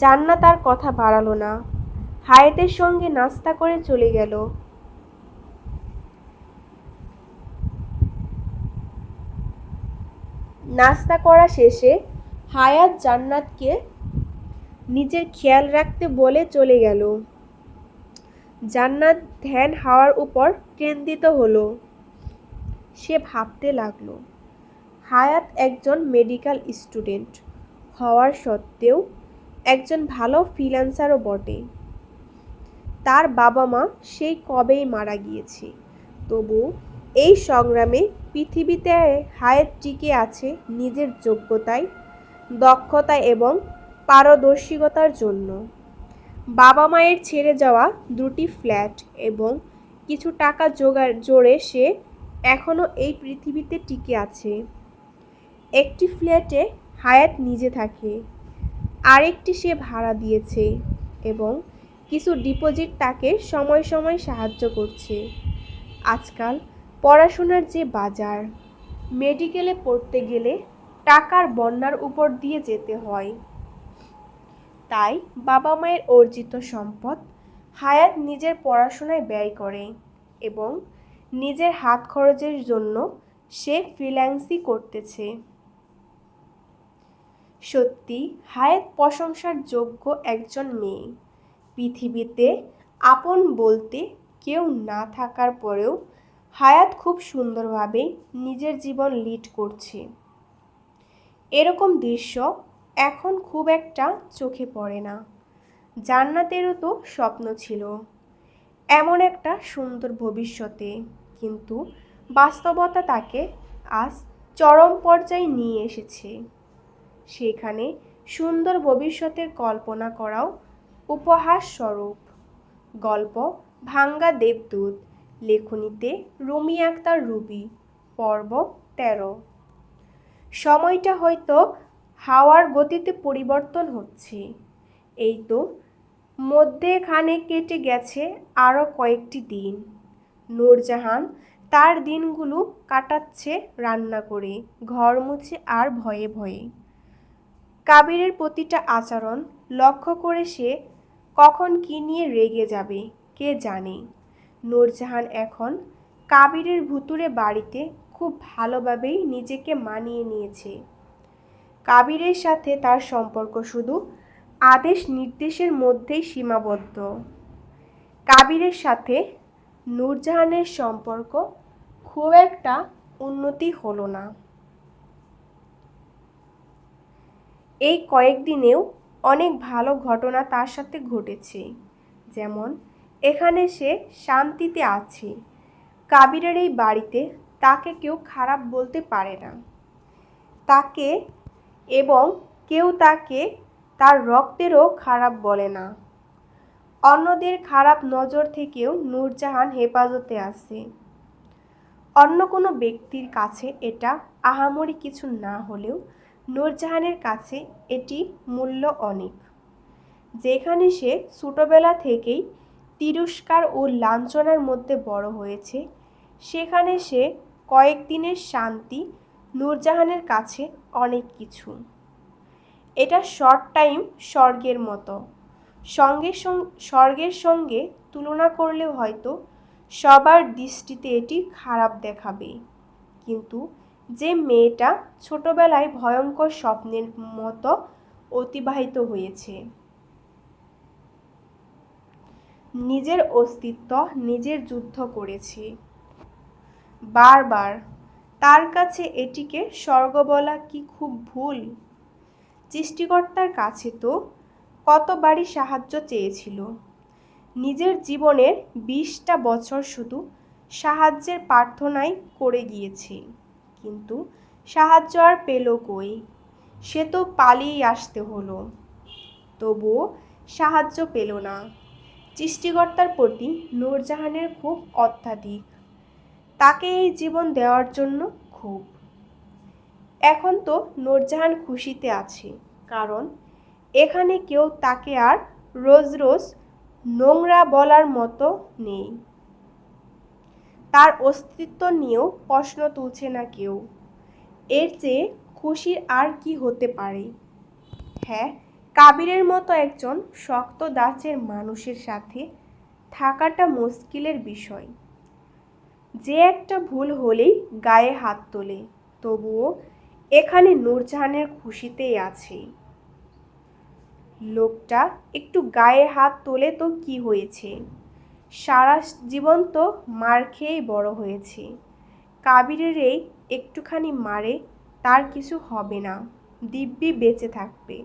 Speaker 1: জান্নাত আর কথা বাড়ালো না, হায়াতের সঙ্গে নাস্তা করে চলে গেল। নাস্তা করা শেষে হায়াত জান্নাতকে নিজের খেয়াল রাখতে বলে চলে গেল। জান্নাত ধ্যান হাওয়ার উপর কেন্দ্রিত হলো। সে ভাবতে লাগলো, হায়াত একজন মেডিকেল স্টুডেন্ট হওয়ার সত্ত্বেও একজন ভালো ফ্রিল্যান্সারও বটে। তার বাবা মা সেই কবেই মারা গিয়েছে, তবু এই সংগ্রামে পৃথিবীতে হায়াত টিকে আছে নিজের যোগ্যতায়, দক্ষতায় এবং পারদর্শিতার জন্য। বাবা মায়ের ছেড়ে যাওয়া দুটি ফ্ল্যাট এবং কিছু টাকা জোরে সে এখনও এই পৃথিবীতে টিকে আছে। একটি ফ্ল্যাটে হায়াত নিজে থাকে, আরেকটি সে ভাড়া দিয়েছে এবং কিছু ডিপোজিট তাকে সময় সময় সাহায্য করছে। আজকাল পড়াশোনার যে বাজার, মেডিকেলে পড়তে গেলে টাকার বন্যার উপর দিয়ে যেতে হয়। তাই বাবা মায়ের অর্জিত সম্পদ হায়াত নিজের পড়াশোনায় ব্যয় করে এবং নিজের হাত খরচের জন্য সে ফ্রিল্যান্সিং করতেছে। সত্যি হায়াত প্রশংসার যোগ্য একজন মেয়ে। পৃথিবীতে আপন বলতে কেউ না থাকার পরেও হায়াত খুব সুন্দরভাবে নিজের জীবন লিড করছে। এরকম দৃশ্য এখন খুব একটা চোখে পড়ে না। জান্নাতেরও তো স্বপ্ন ছিল এমন একটা সুন্দর ভবিষ্যতে, কিন্তু বাস্তবতা তাকে আজ চরম পর্যায়ে নিয়ে এসেছে। সেখানে সুন্দর ভবিষ্যতের কল্পনা করাও উপহাস স্বরূপ। গল্প ভাঙ্গা দেবদূত, লেখনীতে রুমি আক্তার রুবি, পর্ব 13। সময়টা হয়তো হাওয়ার গতিতে পরিবর্তন হচ্ছে। এই তো মধ্যেখানে কেটে গেছে আরও কয়েকটি দিন। নূরজাহান তার দিনগুলো কাটাচ্ছে রান্না করে, ঘর মুছে আর ভয়ে ভয়ে। কাবিরের প্রতিটা আচরণ লক্ষ্য করে সে কখন কী নিয়ে রেগে যাবে কে জানে। নূরজাহান এখন কাবিরের ভুতুড়ে বাড়িতে খুব ভালোভাবেই নিজেকে মানিয়ে নিয়েছে। কাবিরের সাথে তার সম্পর্ক শুধু আদেশ নির্দেশের মধ্যেই সীমাবদ্ধ। কাবিরের সাথে নূরজাহানের সম্পর্ক খুব একটা উন্নতি হলো না। এই কয়েকদিনেও অনেক ভালো ঘটনা তার সাথে ঘটেছে। যেমন এখানে সে শান্তিতে আছে। কাবিরের এই বাড়িতে তাকে কেউ খারাপ বলতে পারে না। তাকে এবং কেউ তাকে তার রক্তেরও খারাপ বলে না। অন্যদের খারাপ নজর থেকেও নূরজাহান হেফাজতে আছে। অন্য কোনো ব্যক্তির কাছে এটা আহামরি কিছু না হলেও নূরজাহানের কাছে এটি মূল্য অনেক। যেখানে সে ছোটবেলা থেকেই তিরস্কার ও লাঞ্ছনার মধ্যে বড় হয়েছে, সেখানে সে কয়েকদিনের শান্তি নূরজাহানের কাছে অনেক কিছু। এটা শর্ট টাইম স্বর্গের মতো। স্বর্গের সঙ্গে তুলনা করলেও হয়তো সবার দৃষ্টিতে এটি খারাপ দেখাবে, কিন্তু যে মেয়েটা ছোটবেলায় ভয়ঙ্কর স্বপ্নের মতো অতিবাহিত হয়েছে, নিজের অস্তিত্ব নিজের যুদ্ধ করেছে বারবার, তার কাছে এটিকে স্বর্গ বলা কি খুব ভুল? সৃষ্টিকর্তার কাছে তো কতবারই সাহায্য চেয়েছিল। নিজের জীবনের 20টা বছর শুধু সাহায্যের প্রার্থনাই করে গিয়েছে, কিন্তু সাহায্য আর পেল কই? সে তো পালিয়ে আসতে হলো, তবুও সাহায্য পেল না। সৃষ্টিকর্তার প্রতি নূরজাহানের খুব অত্যাধিক, তাকে এই জীবন দেওয়ার জন্য খুব। এখন তো নূরজাহান খুশিতে আছে, কারণ এখানে কেউ তাকে আর রোজ রোজ নোংরা বলার মতো নেই। তার অস্তিত্ব নিয়েও প্রশ্ন তুলছে না কেউ। এর চেয়ে খুশির আর কি হতে পারে? হ্যাঁ, কাবিরের মতো একজন শক্ত দাঁতের মানুষের সাথে থাকাটা মুশকিলের বিষয়, যে একটা ভুল হলেই গায়ে হাত তোলে। তবুও এখানে নূরজাহানের খুশিতেই আছে। লোকটা একটু গায়ে হাত তোলে তো কি হয়েছে? সারা জীবন তো মার খেয়েই বড় হয়েছে। কাবিরের এই একটুখানি মারে তার কিছু হবে না, দিব্যি বেঁচে থাকবে।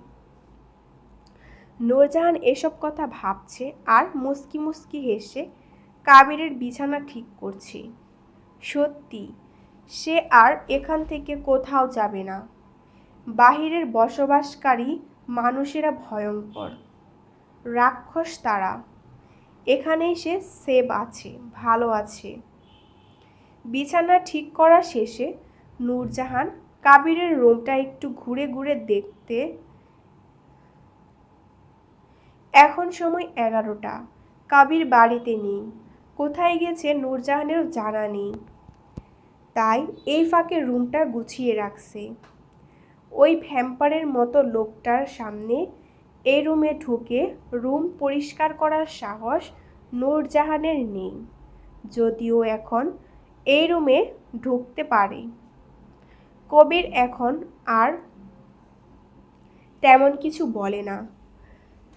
Speaker 1: নূরজাহান এসব কথা ভাবছে আর মুস্কি মুস্কি হেসে কাবিরের বিছানা ঠিক করছে। সত্যি, সে আর এখান থেকে কোথাও যাবে না। বাহিরের বসবাসকারী মানুষেরা ভয়ঙ্কর রাক্ষস, তারা। এখানেই সে সেভ আছে, ভালো আছে। বিছানা ঠিক করা শেষে নূরজাহান কাবিরের রুমটা একটু ঘুরে ঘুরে দেখতে। এখন সময় 11টা। কাবির বাড়িতে নেই, কোথায় গেছে নূরজাহানেরও জানা নেই। তাই এই ফাঁকে রুমটা গুছিয়ে রাখছে। ওই ভ্যাম্পারের মতো লোকটার সামনে এই রুমে ঢুকে রুম পরিষ্কার করার সাহস নূরজাহানের নেই, যদিও এখন এই রুমে ঢুকতে পারে। কবির এখন আর তেমন কিছু বলে না,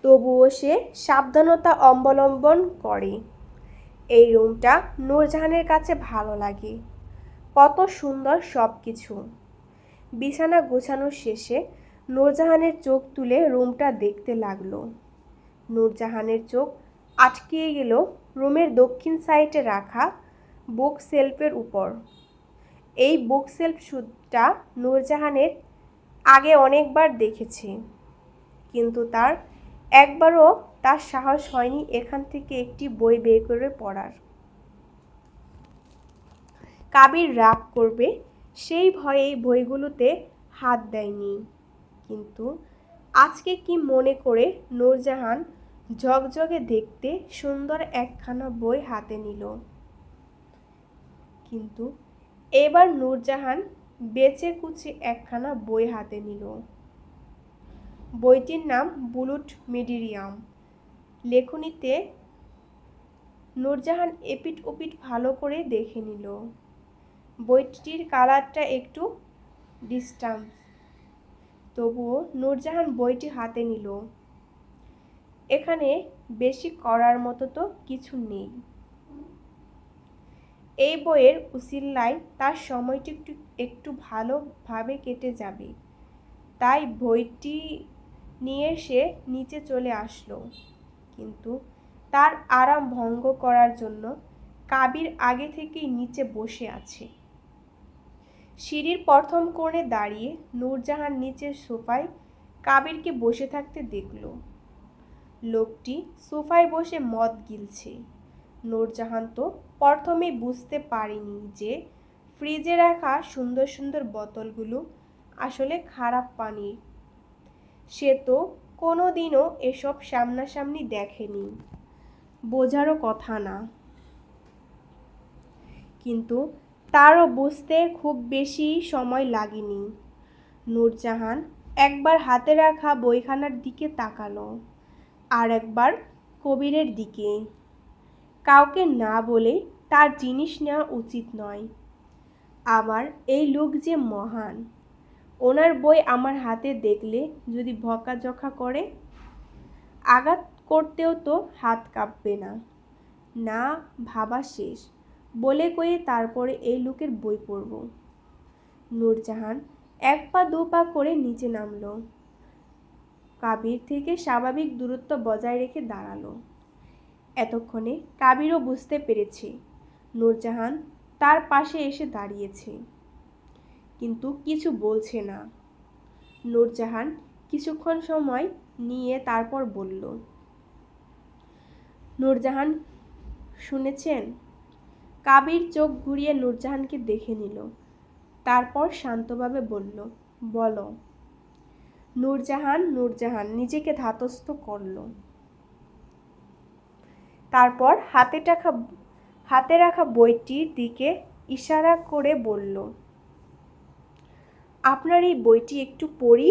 Speaker 1: তবুও সে সাবধানতা অবলম্বন করে। এই রুমটা নূরজাহানের কাছে ভালো লাগে, কত সুন্দর সব কিছু। বিছানা গোছানোর শেষে নূরজাহানের চোখ তুলে রুমটা দেখতে লাগলো। নূরজাহানের চোখ আটকে গেল রুমের দক্ষিণ সাইডে রাখা বুক সেলফের উপর। এই বুক সেলফটা নূরজাহানের আগে অনেকবার দেখেছে, কিন্তু তার একবারও তার সাহস হয়নি এখান থেকে একটি বই বের করে পড়ার। কাবির রাগ করবে সেই ভয়ে এই বইগুলোতে হাত দেয়নি, কিন্তু আজকে কি মনে করে নূরজাহান ঝকঝকে দেখতে সুন্দর একখানা বই হাতে নিল। কিন্তু এবার নূরজাহান বেচে কুচে একখানা বই হাতে নিল। বইটির নাম বুলেট মিডিয়াম। লেখনীতে নূরজাহান এপিট ওপিট ভালো করে দেখে নিল। বইটির কালারটা একটু ডিস্টার্ব, তবুও নূরজাহান বইটি হাতে নিল। এখানে বেশি করার মতো তো কিছু নেই। এই বইয়ের উসিলায় তার সময়টি একটু ভালোভাবে কেটে যাবে, তাই বইটি নিয়ে সে নিচে চলে আসলো। কিন্তু তার আরাম ভঙ্গ করার জন্য কাবির আগে থেকেই নিচে বসে আছে। সিঁড়ির প্রথম কোণে দাঁড়িয়ে নূরজাহান নিচের সোফায় কাবিরকে বসে থাকতে দেখল। লোকটি সোফায় বসে মদ গিলছে। নূরজাহান তো প্রথমেই বুঝতে পারেনি যে ফ্রিজে রাখা সুন্দর সুন্দর বোতলগুলো আসলে খারাপ পানির। সে তো কোনোদিনও এসব সামনাসামনি দেখেনি, বোঝারও কথা না। কিন্তু তারও বুঝতে খুব বেশি সময় লাগেনি। নূরজাহান একবার হাতে রাখা বইখানার দিকে তাকালো, আর একবার কবিরের দিকে। কাউকে না বলে তার জিনিস নেওয়া উচিত নয়। আবার এই লোক যে মহান, ওনার বই আমার হাতে দেখলে যদি বকাঝকা করে, আঘাত করতেও তো হাত কাঁপবে না। না ভাবা শেষ বলে কয়ে তারপরে এই লোকের বই পড়ব। নূরজাহান এক পা দু পা করে নিচে নামলো। কাবির থেকে স্বাভাবিক দূরত্ব বজায় রেখে দাঁড়ালো। এতক্ষণে কাবিরও বুঝতে পেরেছে নূরজাহান তার পাশে এসে দাঁড়িয়েছে, কিন্তু কিছু বলছে না। নূরজাহান কিছুক্ষণ সময় নিয়ে তারপর বলল, নূরজাহান শুনেছেন? কাবির চোখ ঘুরিয়ে নূরজাহানকে দেখে নিল, তারপর শান্তভাবে বলল, বলো। নূরজাহান নিজেকে ধাতস্থ করল। তারপর হাতে রাখা বইটির দিকে ইশারা করে বলল, আপনার এই বইটি একটু পড়ি।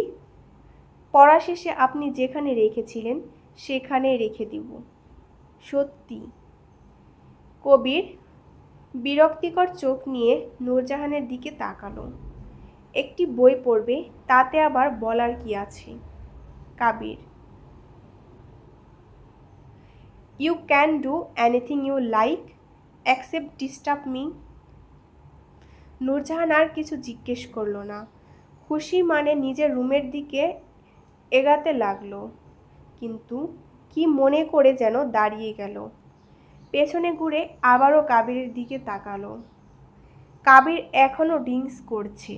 Speaker 1: পড়া শেষে আপনি যেখানে রেখেছিলেন সেখানে রেখে দিব। সত্যি? কবির বিরক্তিকর চোখ নিয়ে নূরজাহানের দিকে তাকালো। একটি বই পড়বে, তাতে আবার বলার কি আছে? Kabir, you can do anything you like except disturb me. Noorjahan আর কিছু জিজ্ঞেস করলো না। খুশি মানে নিজের রুমের দিকে এগাতে লাগলো, কিন্তু কি মনে করে যেন দাঁড়িয়ে গেল। পেছনে ঘুরে আবারও কাবিরের দিকে তাকালো। কাবির এখনও ড্রিঙ্কস করছে।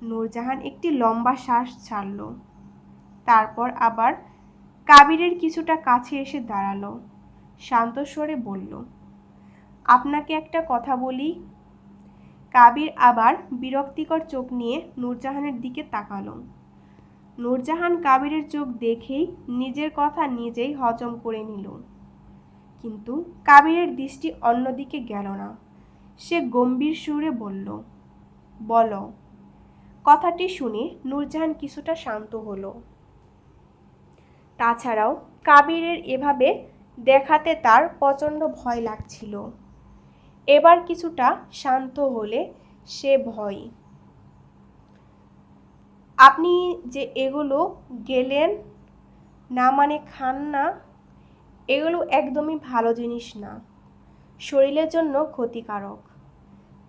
Speaker 1: নূরজাহান একটি লম্বা শ্বাস ছাড়ল, তারপর আবার কাবিরের কিছুটা কাছে এসে দাঁড়ালো। শান্ত স্বরে বলল, আপনাকে একটা কথা বলি। কাবির আবার বিরক্তিকর চোখ নিয়ে নূরজাহানের দিকে তাকালো। নূরজাহান কাবিরের চোখ দেখেই নিজের কথা নিজেই হজম করে নিল, কিন্তু কাবিরের দৃষ্টি অন্যদিকে গেল না। সে গম্ভীর সুরে বলল, বলো। কথাটি শুনে নূরজাহান কিছুটা শান্ত হলো। তাছাড়াও কাবিরের এভাবে দেখাতে তার প্রচণ্ড ভয় লাগছিল। এবার কিছুটা শান্ত হলে সে ভয়, আপনি যে এগুলো গেলেন না মানে খান না, এগুলো একদমই ভালো জিনিস না, শরীরের জন্য ক্ষতিকারক।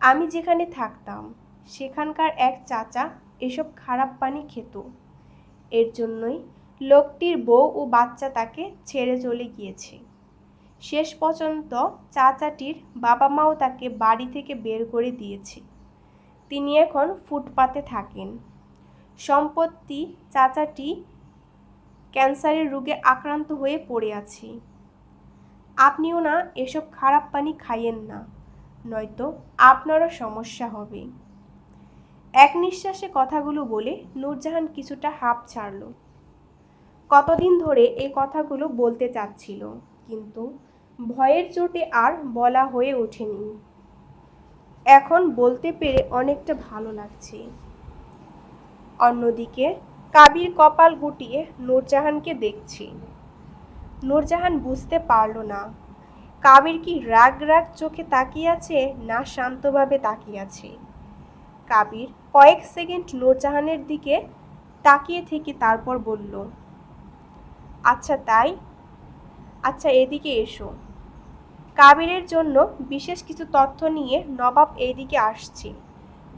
Speaker 1: আমি যেখানে থাকতাম সেখানকার এক চাচা এসব খারাপ পানি খেত। এর জন্যই লোকটির বউ ও বাচ্চা তাকে ছেড়ে চলে গিয়েছে। শেষ পর্যন্ত চাচাটির বাবা মাও তাকে বাড়ি থেকে বের করে দিয়েছে। তিনি এখন ফুটপাতে থাকেন। সম্প্রতি চাচাটি ক্যান্সারের রোগে আক্রান্ত হয়ে পড়ে আছে। আপনিও না এসব খারাপ পানি খাইয়েন না, নয়তো আপনারও সমস্যা হবে। এক নিঃশ্বাসে কথাগুলো বলে নূরজাহান কিছুটা হাঁপ ছাড়ল। কতদিন ধরে এই কথাগুলো বলতে চাচ্ছিল, কিন্তু ভয়ের চোটে আর বলা হয়ে ওঠেনি। এখন বলতে পেরে অনেকটা ভালো লাগছে। অন্যদিকে কাবির কপাল গুটিয়ে নূরজাহানকে দেখছে। নূরজাহান বুঝতে পারল না কাবির কি রাগ রাগ চোখে তাকিয়ে আছে না শান্তভাবে তাকিয়ে আছে? কাবির কয়েক সেকেন্ড নূরজাহানের দিকে তাকিয়ে থেকে তারপর বলল, আচ্ছা তাই? আচ্ছা এদিকে এসো। কাবিরের জন্য বিশেষ কিছু তথ্য নিয়ে নবাব এইদিকে আসছে।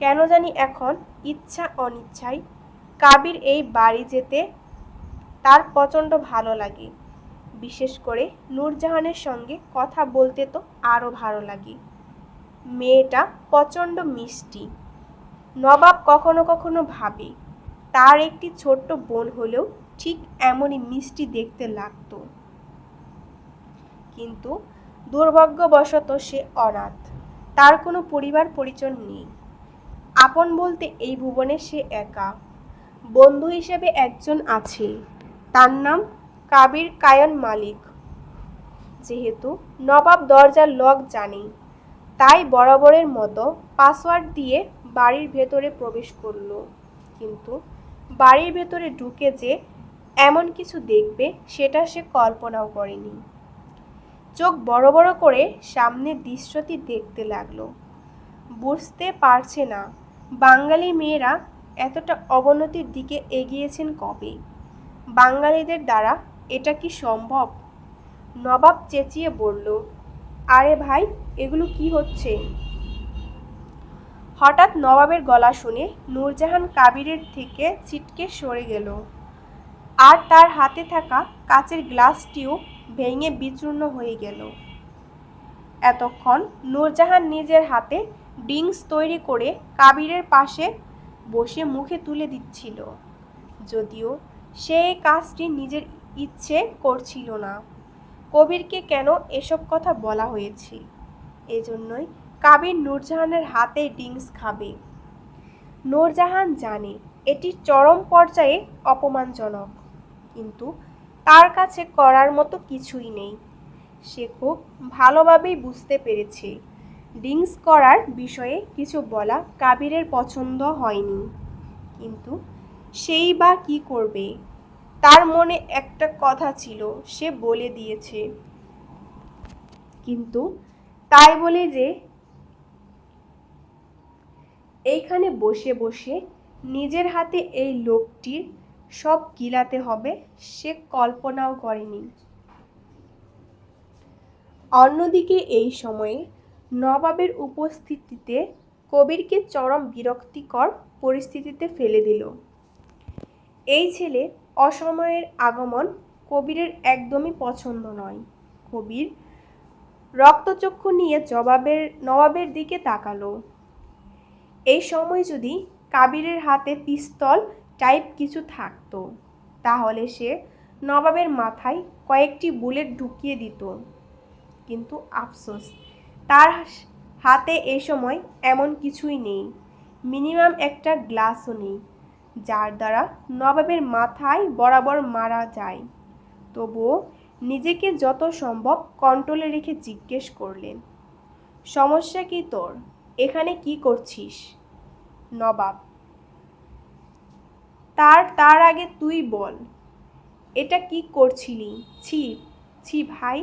Speaker 1: কেন জানি এখন ইচ্ছা অনিচ্ছায় কাবির এই বাড়ি যেতে তার প্রচণ্ড ভালো লাগে। বিশেষ করে নূরজাহানের সঙ্গে কথা বলতে তো আরও ভালো লাগে। মেয়েটা প্রচণ্ড মিষ্টি। নবাব কখনো কখনো ভাবে তার একটি ছোট্ট বোন হলেও ঠিক এমনই মিষ্টি দেখতে লাগতো। কিন্তু দুর্ভাগ্যবশত সে অনাথ। তার কোনো পরিবার পরিজন নেই। আপন বলতে এই ভুবনে সে একা। বন্ধু হিসেবে একজন আছে, তার নাম কাবির কায়ন মালিক। যেহেতু নবাব দরজার লক জানে, তাই বরাবরের মতো পাসওয়ার্ড দিয়ে বাড়ির ভেতরে প্রবেশ করল। কিন্তু বাড়ির ভেতরে ঢুকে যে এমন কিছু দেখবে সেটা সে কল্পনাও করেনি। চোখ বড় বড় করে সামনের দৃশ্যটি দেখতে লাগলো। বুঝতে পারছে না বাঙালি মেয়েরা এতটা অবনতির দিকে এগিয়েছেন কবে। বাঙালিদের দ্বারা এটা কি সম্ভব? নবাব চেঁচিয়ে বলল, আরে ভাই, এগুলো কি হচ্ছে? হঠাৎ নবাবের গলা শুনে নূরজাহান কাবিরের থেকে ছিটকে সরে গেল, আর তার হাতে থাকা কাচের গ্লাসটিও ভেঙে বিচূর্ণ হয়ে গেল। এতক্ষণ নূরজাহান নিজের হাতে ড্রিঙ্কস তৈরি করে কাবিরের পাশে বসে মুখে তুলে দিচ্ছিল, যদিও সে এই কাজটি নিজের ইচ্ছে করছিল না। কবিরকে কেন এসব কথা বলা হয়েছে, এজন্যই কাবির নূরজাহানের হাতে ড্রিঙ্কস খাবে। নূরজাহান জানে এটি চরম পর্যায়ে অপমানজনক, কিন্তু তার কাছে করার মতো কিছুই নেই। সে খুব ভালোভাবেই বুঝতে পেরেছে ড্রিঙ্কস করার বিষয়ে কিছু বলা কাবিরের পছন্দ হয়নি, কিন্তু সেই বা কি করবে? তার মনে একটা কথা ছিল, সে বলে দিয়েছে। কিন্তু তাই বলে যে এইখানে বসে বসে নিজের হাতে এই লোকটির সব গিলাতে হবে সে কল্পনাও করেনি। অন্যদিকে এই সময়ে নবাবের উপস্থিতিতে কবিরকে চরম বিরক্তিকর পরিস্থিতিতে ফেলে দিল। এই ছেলে অসময়ের আগমন কবিরের একদমই পছন্দ নয়। কবির রক্তচক্ষু নিয়ে নবাবের দিকে তাকালো। এই সময় যদি কাবিরের হাতে পিস্তল টাইপ কিছু থাকতো, তাহলে সে নবাবের মাথায় কয়েকটি বুলেট ঢুকিয়ে দিত। কিন্তু আফসোস, তার হাতে এই সময় এমন কিছুই নেই। মিনিমাম একটা গ্লাসও নেই যার দ্বারা নবাবের মাথায় বরাবর মারা যায়। তবুও নিজেকে যত সম্ভব কন্ট্রোলে রেখে জিজ্ঞেস করলেন, সমস্যা কি তোর? এখানে কি করছিস? নবাব, তার আগে তুই বল, এটা কি করছিলি? ছি ছি ভাই,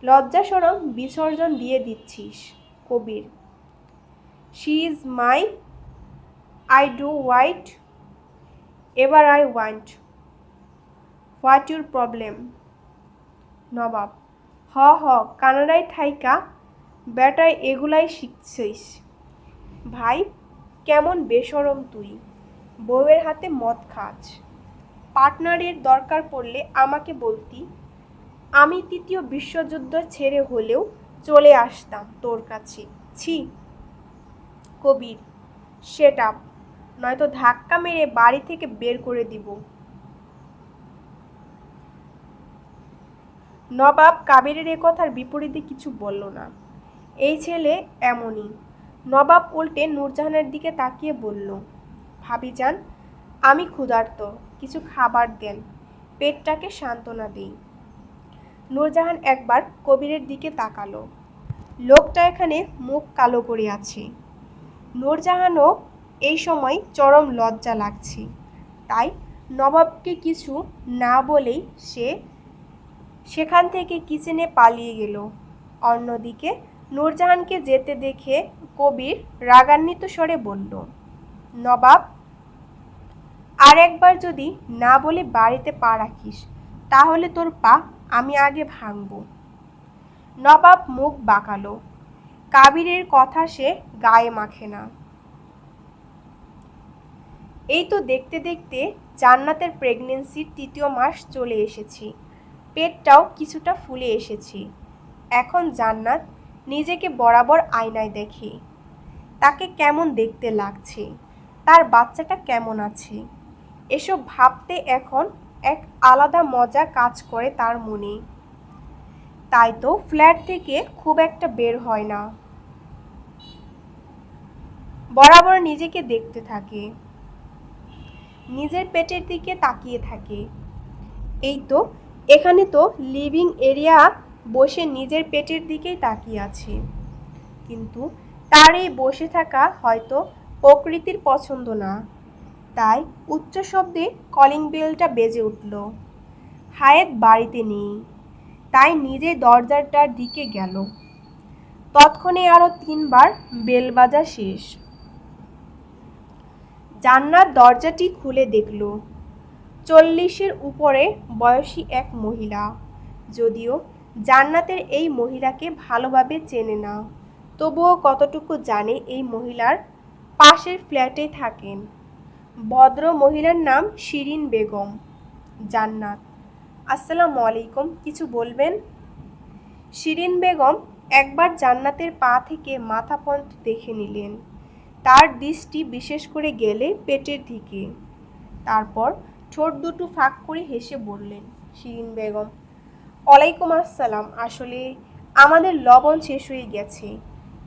Speaker 1: লজ্জা শরম বিসর্জন দিয়ে দিচ্ছিস। Kabir, she is my, I do whatever I want, what your problem? Nawab, হ কানাডায় থাইকা বেটায় এগুলাই শিখছিস। ভাই, কেমন বেশরম তুই! বউয়ের হাতে মদ খাস। পার্টনারের দরকার পড়লে আমাকে বলতি, আমি তৃতীয় বিশ্বযুদ্ধ ছেড়ে হলেও চলে আসতাম তোর কাছে। ছি। কবির, শেট আপ, নয়তো ধাক্কা মেরে বাড়ি থেকে বের করে দিব। নবাব কাবিরের এ কথার বিপরীতে কিছু বলল না। এই ছেলে এমনই। নবাব উল্টে নূরজাহানের দিকে তাকিয়ে বলল, ভাবিজান, আমি ক্ষুধার্ত, কিছু খাবার দেন, পেটটাকে সান্ত্বনা দিই। নূরজাহান একবার কবিরের দিকে তাকালো। লোকটা এখানে মুখ কালো করে আছে। নূরজাহানও এই সময় চরম লজ্জা লাগছে, তাই নবাবকে কিছু না বলেই সে সেখান থেকে কিচেনে পালিয়ে গেল। অন্যদিকে নূরজাহানকে যেতে দেখে কবির রাগান্বিত স্বরে বলল, নবাব, আর একবার যদি না বলে বাড়িতে পা রাখিস তাহলে তোর পা আমি আগে ভাঙব। নবাব মুখ বাঁকালো। কাবিরের কথা সে গায়ে মাখে না। এই তো দেখতে দেখতে জান্নাতের প্রেগন্যান্সির ৩য় মাস চলে এসেছি। পেটটাও কিছুটা ফুলে এসেছি। এখন জান্নাত নিজেকে বরাবর আয়নায় দেখে। তাকে কেমন দেখতে লাগছে, তার বাচ্চাটা কেমন আছে, এসব ভাবতে এখন এক আলাদা মজা কাজ করে তার মনে। তাই তো ফ্ল্যাট থেকে খুব একটা বের হয় না, বরাবর নিজেকে দেখতে থাকে, নিজের পেটের দিকে তাকিয়ে থাকে। এই তো এখানে তো লিভিং এরিয়া বসে নিজের পেটের দিকেই তাকিয়ে আছে। কিন্তু তার এই বসে থাকা হয়তো প্রকৃতির পছন্দ না। তাই উচ্চ শব্দে কলিং বেলটা বেজে উঠল। হায়েত বাড়িতে নেই, তাই নিজে দরজাটার দিকে গেল। তৎক্ষণে আরো ৩ বার বেল বাজা শেষ। জান্নাত দরজাটি খুলে দেখল ৪০-এর উপরে বয়সী এক মহিলা। যদিও জান্নাতের এই মহিলাকে ভালোভাবে চেনে না, তবুও কতটুকু জানে এই মহিলার পাশের ফ্ল্যাটে থাকেন। ভদ্র মহিলার নাম শিরিন বেগম। জান্নাত, আসসালামু আলাইকুম, কিছু বলবেন? শিরিন বেগম একবার জান্নাতের পা থেকে মাথা পর্যন্ত দেখে নিলেন। তার দৃষ্টি বিশেষ করে গেলে পেটের দিকে। তারপর ঠোঁট দুটো ফাঁক করে হেসে বললেন, শিরিন বেগম, ওয়ালাইকুম আসসালাম, আসলে আমাদের লবণ শেষ হয়ে গেছে,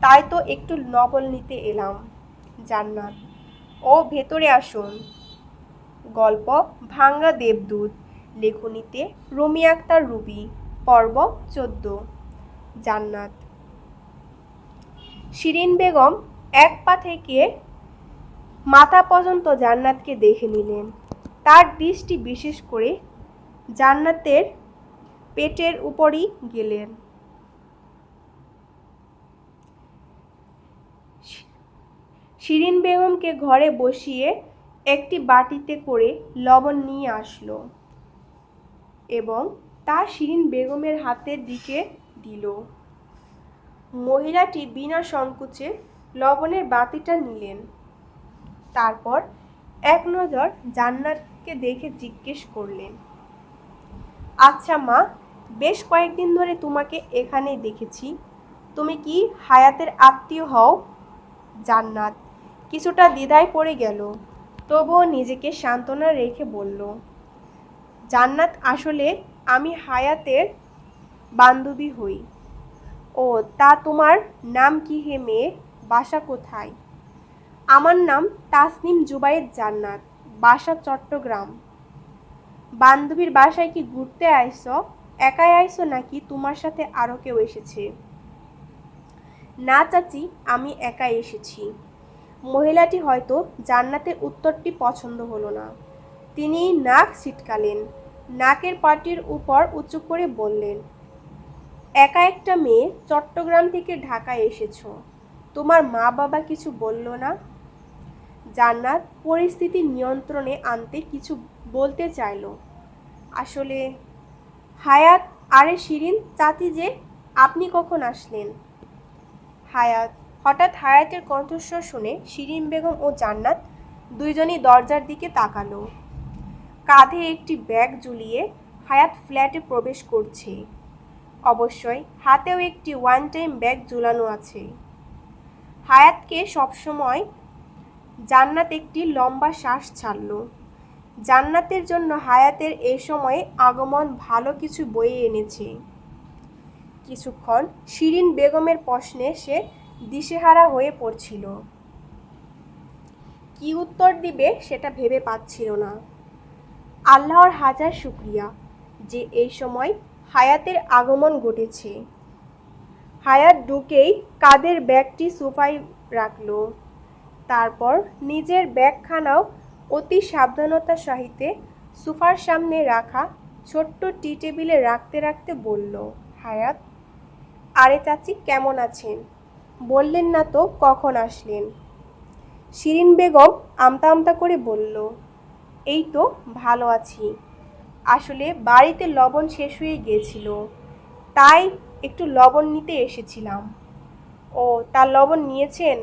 Speaker 1: তাই তো একটু লবণ নিতে এলাম। জান্নাত, ও ভেতরে আসুন। গল্প ভাঙ্গা দেবদূত, লেখনীতে রুমি আক্তার রুবি, পর্ব ১৪। জান্নাত। শিরিন বেগম এক পা থেকে মাথা পর্যন্ত জান্নাতকে দেখে নিলেন। তার দৃষ্টি বিশেষ করে জান্নাতের পেটের উপরই গেলেন। শিরিন বেগমকে ঘরে বসিয়ে একটি বাটিতে করে লবণ নিয়ে আসলো এবং তা শিরিন বেগমের হাতের দিকে দিল। মহিলাটি বিনা সংকোচে লবণের বাটিটা নিলেন। তারপর এক নজর জান্নাতকে দেখে জিজ্ঞেস করলেন, আচ্ছা মা, বেশ কয়েকদিন ধরে তোমাকে এখানেই দেখেছি, তুমি কি হায়াতের আত্মীয় হও? জান্নাত কিছুটা দ্বিধায় পড়ে গেল, তবুও নিজেকে সান্ত্বনা রেখে বলল, জান্নাত, আসলে আমি হায়াতের বান্ধবী হই। ও, তা তোমার নাম কি হে মেয়ে, বাসা কোথায়? আমার নাম তাসনিম জুবায়ের জান্নাত, বাসা চট্টগ্রাম। বান্ধবীর বাসায় কি ঘুরতে আইছো? একাই আইছো নাকি তোমার সাথে আরো কেউ এসেছে? না চাচি, আমি একাই এসেছি। মহিলাটি হয়তো জান্নাতের উত্তরটি পছন্দ হলো না। তিনি নাক ছিটকালেন, নাকের পাটির উপর উঁচু করে বললেন, একা একটা মেয়ে চট্টগ্রাম থেকে ঢাকায় এসেছো, তোমার মা বাবা কিছু বলল না? জান্নাত পরিস্থিতি নিয়ন্ত্রণে আনতে কিছু বলতে চাইল। আসলে হায়াত, আরে শিরিন চাচি যে, আপনি কখন আসলেন? হায়াত। হঠাৎ হায়াতের কণ্ঠস্বর শুনে শিরিন বেগম ও জান্নাত দুইজনই দরজার দিকে তাকালো। কাঁধে একটি ব্যাগ ঝুলিয়ে হায়াত ফ্ল্যাটে প্রবেশ করছে। অবশ্যই হাতেও একটি ওয়ান টাইম ব্যাগ ঝুলানো আছে। হায়াতকে সবসময় জান্নাত একটি লম্বা শ্বাস ছাড়ল। জান্নাতের জন্য হায়াতের এই সময়ে আগমন ভালো কিছু বয়ে এনেছে। কিছুক্ষণ শিরিন বেগমের প্রশ্নে সে দিশেহারা হয়ে পড়ছিল। কি উত্তর দিবে সেটা ভেবে পাচ্ছিল না। আল্লাহর হাজার শুকরিয়া যে এই সময় হায়াতের আগমন ঘটেছে। হায়াত ঢুকেই কাঁধের ব্যাগটি সোফায় রাখল। তারপর নিজের ব্যাগখানাও অতি সাবধানতার সহিতে সোফার সামনে রাখা ছোট্ট টি টেবিলে রাখতে রাখতে বলল, হায়াত, আরে চাচি, কেমন আছেন? বললেন না তো কখন আসলেন? শিরিন বেগম আমতা আমতা করে বলল, এই তো ভালো আছি। আসলে বাড়িতে লবণ শেষ হয়ে গিয়েছিল, তাই একটু লবণ নিতে এসেছিলাম। ও, তার লবণ নিয়েছেন?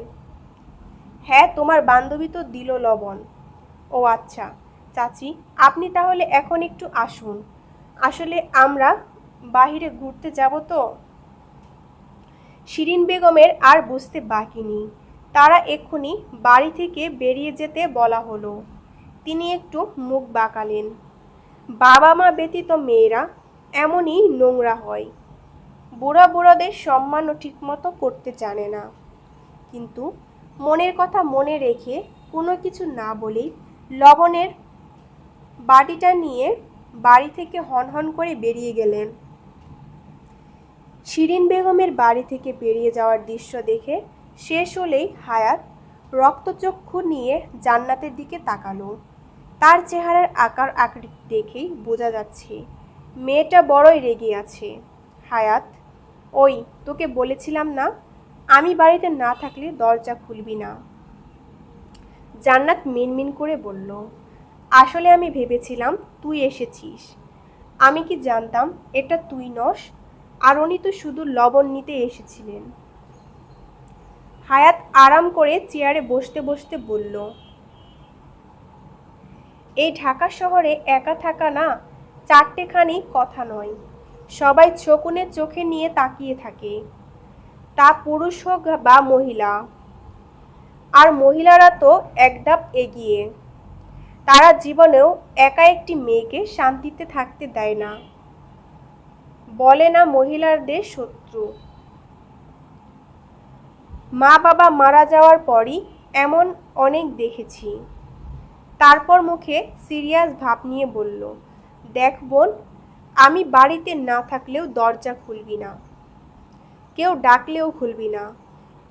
Speaker 1: হ্যাঁ, তোমার বান্ধবী তো দিল লবণ। ও আচ্ছা, চাচি আপনি তাহলে এখন একটু আসুন। আসলে আমরা বাহিরে ঘুরতে যাব তো। শিরিন বেগমের আর বুঝতে বাকি নেই, তারা এক্ষুনি বাড়ি থেকে বেরিয়ে যেতে বলা হলো। তিনি একটু মুখ বাঁকালেন। বাবা মা ব্যতীত মেয়েরা এমনই নোংরা হয়। বুড়া বুড়াদের সম্মানও ঠিকমতো করতে জানে না। কিন্তু মনের কথা মনে রেখে কোনো কিছু না বলেই লবণের বাটিটা নিয়ে বাড়ি থেকে হনহন করে বেরিয়ে গেলেন। শিরিন বেগমের বাড়ি থেকে বেরিয়ে যাওয়ার দৃশ্য দেখে শেষ হলেই হায়াত রক্তচক্ষু নিয়ে জান্নাতের দিকে তাকালো। তার চেহারার আকার আকৃতি দেখেই বোঝা যাচ্ছে মেয়েটা বড়ই রেগে আছে। হায়াত, ওই তোকে বলেছিলাম না আমি বাড়িতে না থাকলে দরজা খুলবি না। জান্নাত মিনমিন করে বলল, আসলে আমি ভেবেছিলাম তুই এসেছিস। আমি কি জানতাম এটা তুই নস, আর উনি তো শুধু লবণ নিতে এসেছিলেন। হায়াত আরাম করে চেয়ারে বসতে বসতে বলল, এই ঢাকা শহরে একা থাকা না চারটেখানি কথা নয়। সবাই শকুনে চোখে নিয়ে তাকিয়ে থাকে, তা পুরুষ হোক বা মহিলা। আর মহিলারা তো এক ধাপ এগিয়ে, তারা জীবনেও একা একটি মেয়েকে শান্তিতে থাকতে দেয় না, বলে না মহিলাদের শত্রু। মা বাবা মারা যাওয়ার পরই এমন অনেক দেখেছি। তারপর মুখে সিরিয়াস ভাব নিয়ে বলল, দেখ বোন, আমি বাড়িতে না থাকলেও দরজা খুলবি না, কেউ ডাকলেও খুলবি না।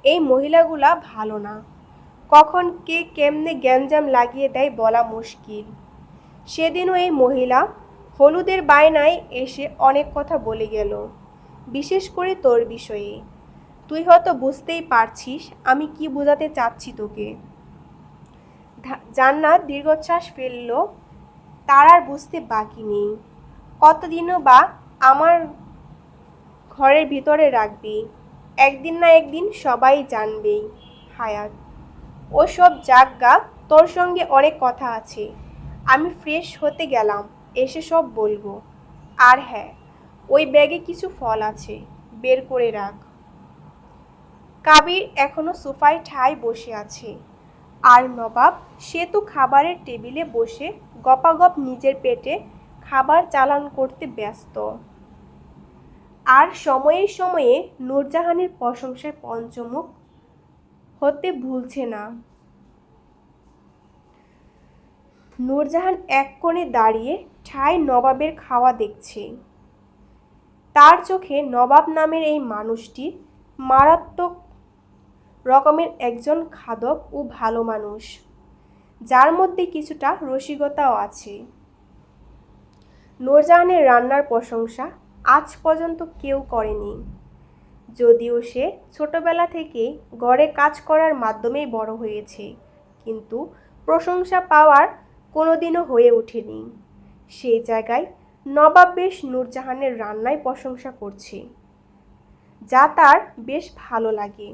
Speaker 1: এই মহিলাগুলা ভালো না, কখন কে কেমনে গ্যাঞ্জাম লাগিয়ে দেয় বলা মুশকিল। সেদিনও এই মহিলা হলুদের বায়নায় এসে অনেক কথা বলে গেল, বিশেষ করে তোর বিষয়ে। তুই হয়তো বুঝতেই পারছিস আমি কি বোঝাতে চাচ্ছি তোকে। জান্নাত দীর্ঘশ্বাস ফেলল। তার আর বুঝতে বাকি নেই, কতদিনও বা আমার ঘরের ভিতরে রাখবি, একদিন না একদিন সবাই জানবেই। হায়াত, ওসব যাজ্ঞা, তোর সঙ্গে অনেক কথা আছে। আমি ফ্রেশ হতে গেলাম, এসে সব বলবো। আর হ্যাঁ, ওই ব্যাগে কিছু ফল আছে, বের করে রাখ। কাবির এখনো সোফায় ঠায় বসে আছে, আর নবাব সে তো খাবারের টেবিলে বসে গপাগপ নিজের পেটে খাবার চালান করতে ব্যস্ত। আর সময়ে সময়ে নূরজাহানের প্রশংসায় পঞ্চমুখ হতে ভুলছে না। নূরজাহান এক কোণে দাঁড়িয়ে ঠায় নবাবের খাওয়া দেখছে। তার চোখে নবাব নামের এই মানুষটি মারাত্মক রকমের একজন খাদক ও ভালো মানুষ, যার মধ্যে কিছুটা রসিকতাও আছে। নূরজাহানের রান্নার প্রশংসা আজ পর্যন্ত কেউ করেনি, যদিও সে ছোটবেলা থেকে ঘরে কাজ করার মাধ্যমেই বড় হয়েছে, কিন্তু প্রশংসা পাওয়ার কোনোদিনও হয়ে ওঠেনি। সেই জায়গায় নবাব বেশ নূরজাহানের রান্নায় প্রশংসা করছে, যা তার বেশ ভালো লাগে।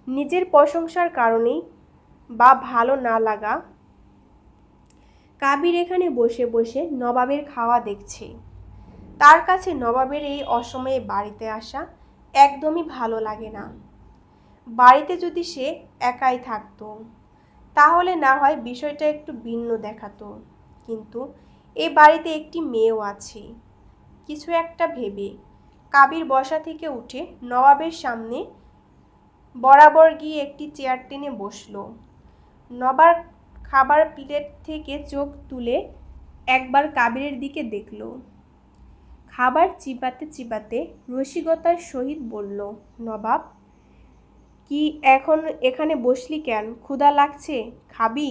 Speaker 1: নিজের প্রশংসার কারণেই বা ভালো না লাগা, কাবির এখানে বসে বসে নবাবের খাওয়া দেখছে। তার কাছে নবাবের এই অসময়ে বাড়িতে আসা একদমই ভালো লাগে না। বাড়িতে যদি সে একাই থাকতো তাহলে না হয় বিষয়টা একটু ভিন্ন দেখাতো, কিন্তু এ বাড়িতে একটি মেয়েও আছে। কিছু একটা ভেবে কাবির বসা থেকে উঠে নবাবের সামনে বরাবর গিয়ে একটি চেয়ার টেনে বসল। নবাব খাবার প্লেট থেকে চোখ তুলে একবার কাবিরের দিকে দেখল। খাবার চিবাতে চিবাতে রসিকতার সহিত বলল, নবাব, কি এখন এখানে বসলি কেন? ক্ষুধা লাগছে, খাবি?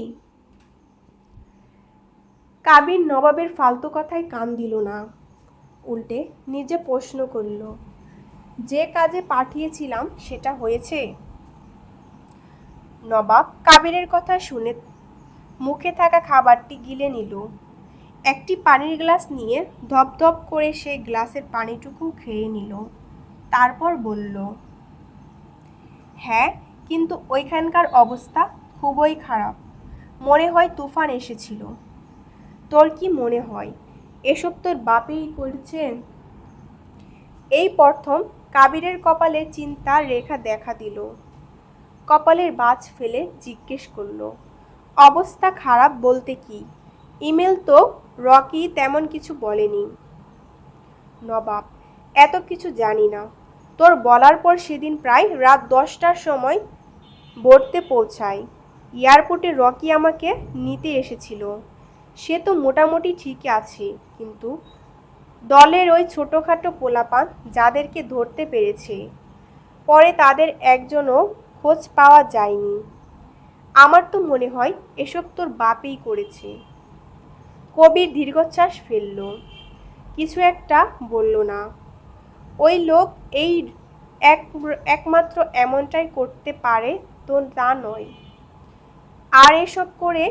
Speaker 1: কাবির নবাবের ফালতু কথায় কান দিল না, উল্টে নিজে প্রশ্ন করল, যে কাজে পাঠিয়েছিলাম সেটা হয়েছে? নবাব কাবিরের কথা শুনে মুখে থাকা খাবারটি গিলে নিল। একটি পানির গ্লাস নিয়ে ধপধপ করে সেই গ্লাসের পানিটুকু খেয়ে নিল। তারপর বলল, হ্যাঁ, কিন্তু ওইখানকার অবস্থা খুবই খারাপ। মনে হয় তুফান এসেছিল। তোর কি মনে হয় এসব তোর বাপেই করেছেন? এই প্রথম কাবিরের কপালে চিন্তার রেখা দেখা দিল। কপালের বাজ ফেলে জিজ্ঞেস করল, অবস্থা খারাপ বলতে কি? ইমেল তো রকি তেমন কিছু বলেনি। নবাব, এত কিছু জানি না। তোর বলার পর সেদিন প্রায় রাত 10টার সময় বোর্ডতে পৌঁছাই। এয়ারপোর্টে রকি আমাকে নিতে এসেছিল। সে তো মোটামুটি ঠিকই আছে, কিন্তু দলের ওই ছোটোখাটো পোলাপান যাদেরকে ধরতে পেরেছে, পরে তাদের একজনও খোঁজ পাওয়া যায়নি। আমার তো মনে হয় এসব তোর বাপেই করেছে। কবির দীর্ঘশ্বাস ফেলল, কিছু একটা বলল না। ওই লোক এই একমাত্র এমনটাই করতে পারে তো তা নয়। আর এসব করে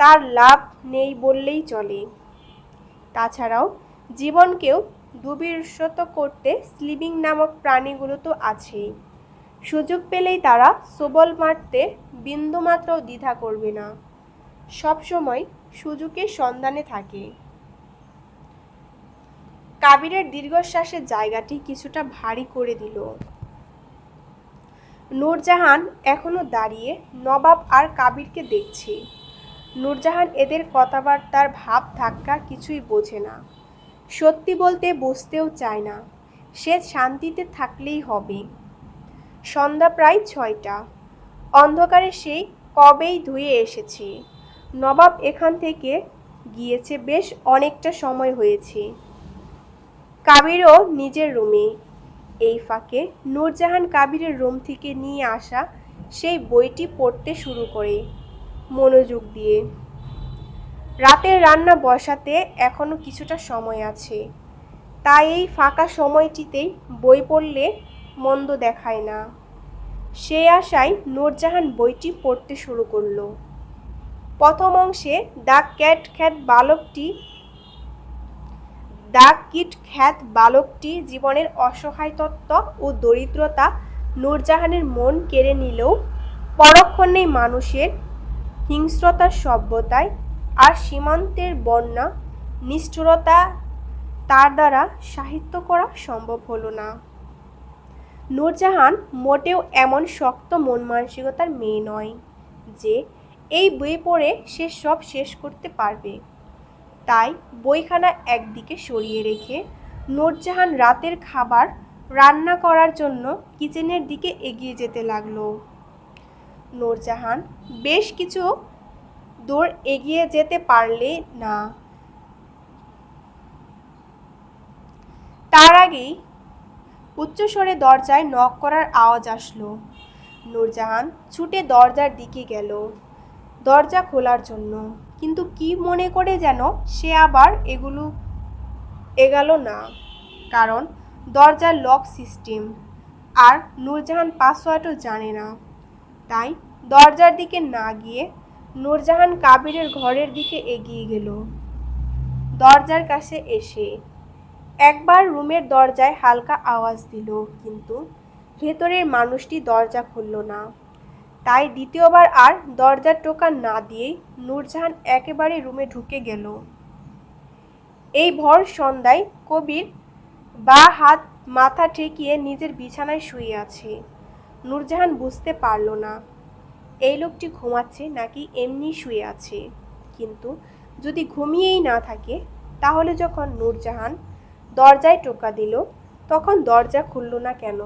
Speaker 1: তার লাভ নেই বললেই চলে। তাছাড়াও জীবনকেও দুর্বিষহ করতে স্লিপিং নামক প্রাণীগুলো তো আছেই। সুযোগ পেলেই তারা সবল মারতে বিন্দুমাত্র দ্বিধা করবে না। সবসময় সুযোগের সন্ধানে থাকে। কাবিরের দীর্ঘশ্বাসের জায়গাটি কিছুটা ভারী করে দিল। নূরজাহান এখনো দাঁড়িয়ে নবাব আর কাবিরকে দেখছে। নূরজাহান এদের কথাবার্তার ভাব ধাক্কা কিছুই বোঝে না। সত্যি বলতে বুঝতেও চায় না। সে শান্তিতে থাকলেই হবে। সন্ধ্যা প্রায় 6টা। অন্ধকারে সেই কবেই ধুয়ে এসেছে। নবাব এখান থেকে গিয়েছে বেশ অনেকটা সময় হয়েছে। কাবিরও নিজের রুমে। এই ফাঁকে নূরজাহান কাবিরের রুম থেকে নিয়ে আসা সেই বইটি পড়তে শুরু করে মনোযোগ দিয়ে। রাতের রান্না বসাতে এখনো কিছুটা সময় আছে, তাই এই ফাঁকা সময়টিতেই বই পড়লে মন্দ দেখায় না। সেই আশায় নূরজাহান বইটি পড়তে শুরু করলো। প্রথম অংশে দ্য কিট খ্যাত বালকটি জীবনের অসহায়ত্ব ও দরিদ্রতা নূরজাহানের মন কেড়ে নিলেও পরক্ষণেই মানুষের হিংস্রতার সভ্যতায় আর সীমান্তের বন্যা নিষ্ঠুরতা তার দ্বারা সাহিত্য করা সম্ভব হলো না। নূরজাহান মোটেও এমন শক্ত মন মানসিকতার মেয়ে নয় যে এই বই পড়ে সে সব শেষ করতে পারবে। তাই বইখানা একদিকে সরিয়ে রেখে নূরজাহান রাতের খাবার রান্না করার জন্য কিচেনের দিকে এগিয়ে যেতে লাগলো। নূরজাহান বেশ কিছু দূর এগিয়ে যেতে পারলে না, তার আগেই উচ্চস্বরে দরজায় নক করার আওয়াজ আসলো। নূরজাহান ছুটে দরজার দিকে গেল দরজা খোলার জন্য, কিন্তু কি মনে করে যেন সে আবার এগোল না, কারণ দরজার লক সিস্টেম আর নূরজাহান পাসওয়ার্ডও জানে না। তাই দরজার দিকে না গিয়ে নূরজাহান কাবিরের ঘরের দিকে এগিয়ে গেল। দরজার কাছে এসে একবার রুমের দরজায় হালকা আওয়াজ দিল, কিন্তু ভেতরের মানুষটি দরজা খুলল না। তাই দ্বিতীয়বার আর দরজার টোকা না দিয়েই নূরজাহান একেবারে রুমে ঢুকে গেল। এই ভর সন্ধ্যায় কবির বা হাত মাথা ঠেকিয়ে নিজের বিছানায় শুয়ে আছে। নূরজাহান বুঝতে পারল না এই লোকটি ঘুমাচ্ছে নাকি এমনি শুয়ে আছে। কিন্তু যদি ঘুমিয়েই না থাকে, তাহলে যখন নূরজাহান দরজায় টোকা দিল তখন দরজা খুলল না কেন?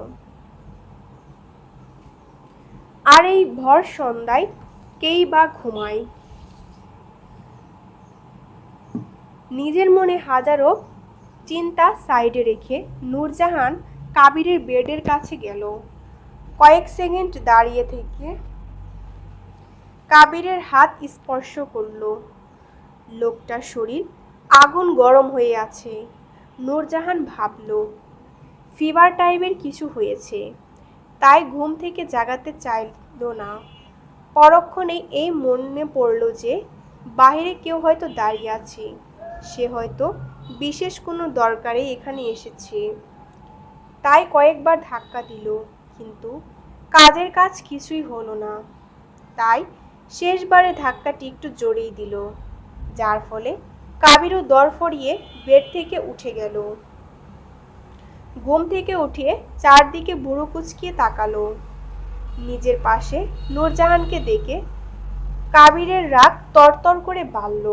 Speaker 1: আর এই ভর সন্ধ্যায় কেই বা ঘুমায়? নিজের মনে হাজারো চিন্তা সাইডে রেখে নূরজাহান কাবিরের বেডের কাছে গেল। কয়েক সেকেন্ড দাঁড়িয়ে থেকে কাবিরের হাত স্পর্শ করল। লোকটার শরীর আগুন গরম হয়ে আছে। নূরজাহান ভাবল, ফিভার টাইপের কিছু হয়েছে, তাই ঘুম থেকে জাগাতে চাইল না। পরক্ষণেই এই মনে পড়ল যে বাইরে কেউ হয়তো দাঁড়িয়ে আছে, সে হয়তো বিশেষ কোনো দরকারে এখানে এসেছে। তাই কয়েকবার ধাক্কা দিল, কিন্তু কাজের কাজ কিছুই হলো না। তাই শেষবারে ধাক্কাটি একটু জোরেই দিল, যার ফলে কাবিরও দরফরিয়ে বেড থেকে উঠে গেল। ঘুম থেকে উঠে চারদিকে বুড়ো কুচকিয়ে তাকালো। নিজের পাশে নূরজাহানকে দেখে কাবিরের রাগ তরতর করে বাড়ল।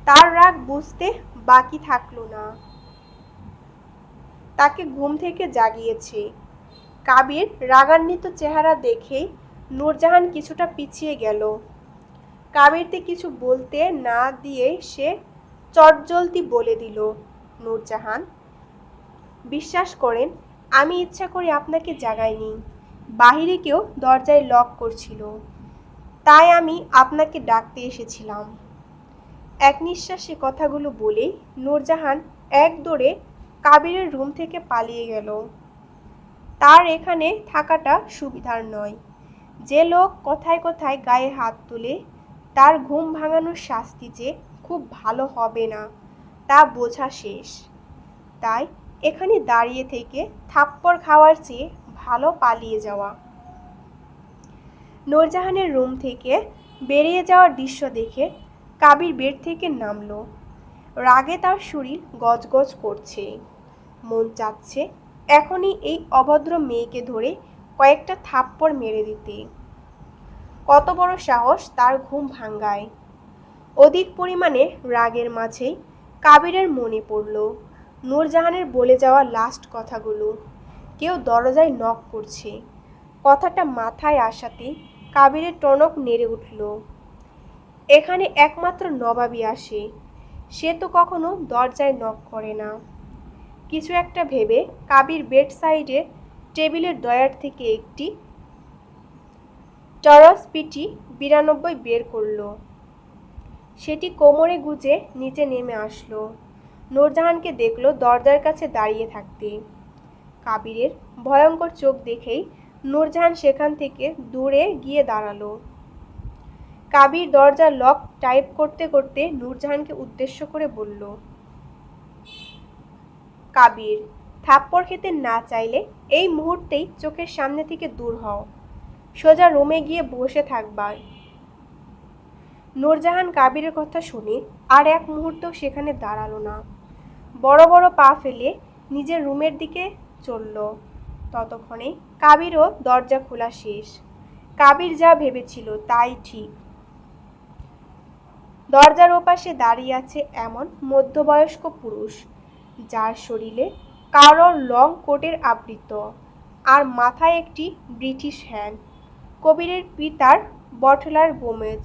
Speaker 1: তার রাগ বুঝতে বাকি থাকলো না। তাকে ঘুম থেকে জাগিয়েছে। কাবির রাগান্বিত চেহারা দেখেই নূরজাহান কিছুটা পিছিয়ে গেল। কাবিরকে কিছু বলতে না দিয়ে সে চটজলদি বলে দিল, নূরজাহান, বিশ্বাস করেন আমি ইচ্ছা করে আপনাকে জাগাইনি। বাহিরে কেউ দরজায় লক করছিল, তাই আমি আপনাকে ডাকতে এসেছিলাম। এক নিঃশ্বাসে কথাগুলো বলেই নূরজাহান এক দৌড়ে কাবিরের রুম থেকে পালিয়ে গেল। তার এখানে থাকাটা সুবিধার নয়। যে লোক কথায় কথায় গায়ে হাত তুলে তার ঘুম ভাঙানোর শাস্তি যে খুব ভালো হবে না তা বোঝা শেষ। তাই এখানে দাঁড়িয়ে থেকে থাপ্পড় খাওয়ার চেয়ে ভালো পালিয়ে যাওয়া। নূরজাহানের রুম থেকে বেরিয়ে যাওয়ার দৃশ্য দেখে কাবির বেড থেকে নামলো। রাগে তার শরীর গজগজ করছে। মন চাচ্ছে এখনই এই অভদ্র মেয়েকে ধরে কয়েকটা থাপ্পড় মেরে দিতে। কত বড় সাহস তার ঘুম ভাঙ্গায়। অধিক পরিমাণে রাগের মাঝেই কাবিরের মনে পড়ল নূরজাহানের বলে যাওয়া লাস্ট কথাগুলো। কেউ দরজায় নক করছে। কথাটা মাথায় আসাতেই কাবিরের টনক নেড়ে উঠল। এখানে একমাত্র নবাবই আসে, সে তো কখনো দরজায় নক করে না। কিছু একটা ভেবে কাবির বেড সাইডে টেবিলের ড্রয়ার থেকে একটি টরস পিটি 92 বের করলো। সেটি কোমরে গুজে নিচে নেমে আসলো। নূরজাহানকে দেখলো দরজার কাছে দাঁড়িয়ে থাকতে। কাবিরের ভয়ঙ্কর চোখ দেখেই নূরজাহান সেখান থেকে দূরে গিয়ে দাঁড়ালো। কাবির দরজার লক টাইপ করতে করতে নূরজাহানকে উদ্দেশ্য করে বলল, কাবির, থাপ্পড় খেতে না চাইলে এই মুহূর্তেই চোখের সামনে থেকে দূর হও। সোজা রুমে গিয়ে বসে থাকবা। নূরজাহান কাবিরের কথা শুনে আর এক মুহূর্তও সেখানে দাঁড়ালো না। বড় বড় পা ফেলে নিজের রুমের দিকে চলল। ততক্ষণে কাবিরও দরজা খোলা শেষ। কাবির যা ভেবেছিল তাই ঠিক। দরজার ওপাশে দাঁড়িয়ে আছে এমন মধ্যবয়স্ক পুরুষ, যার শরীরে কারোর লং কোটের আবৃত, আর মাথায় একটি ব্রিটিশ হ্যাট। কবিরের পিতার বটলার গোমেজ।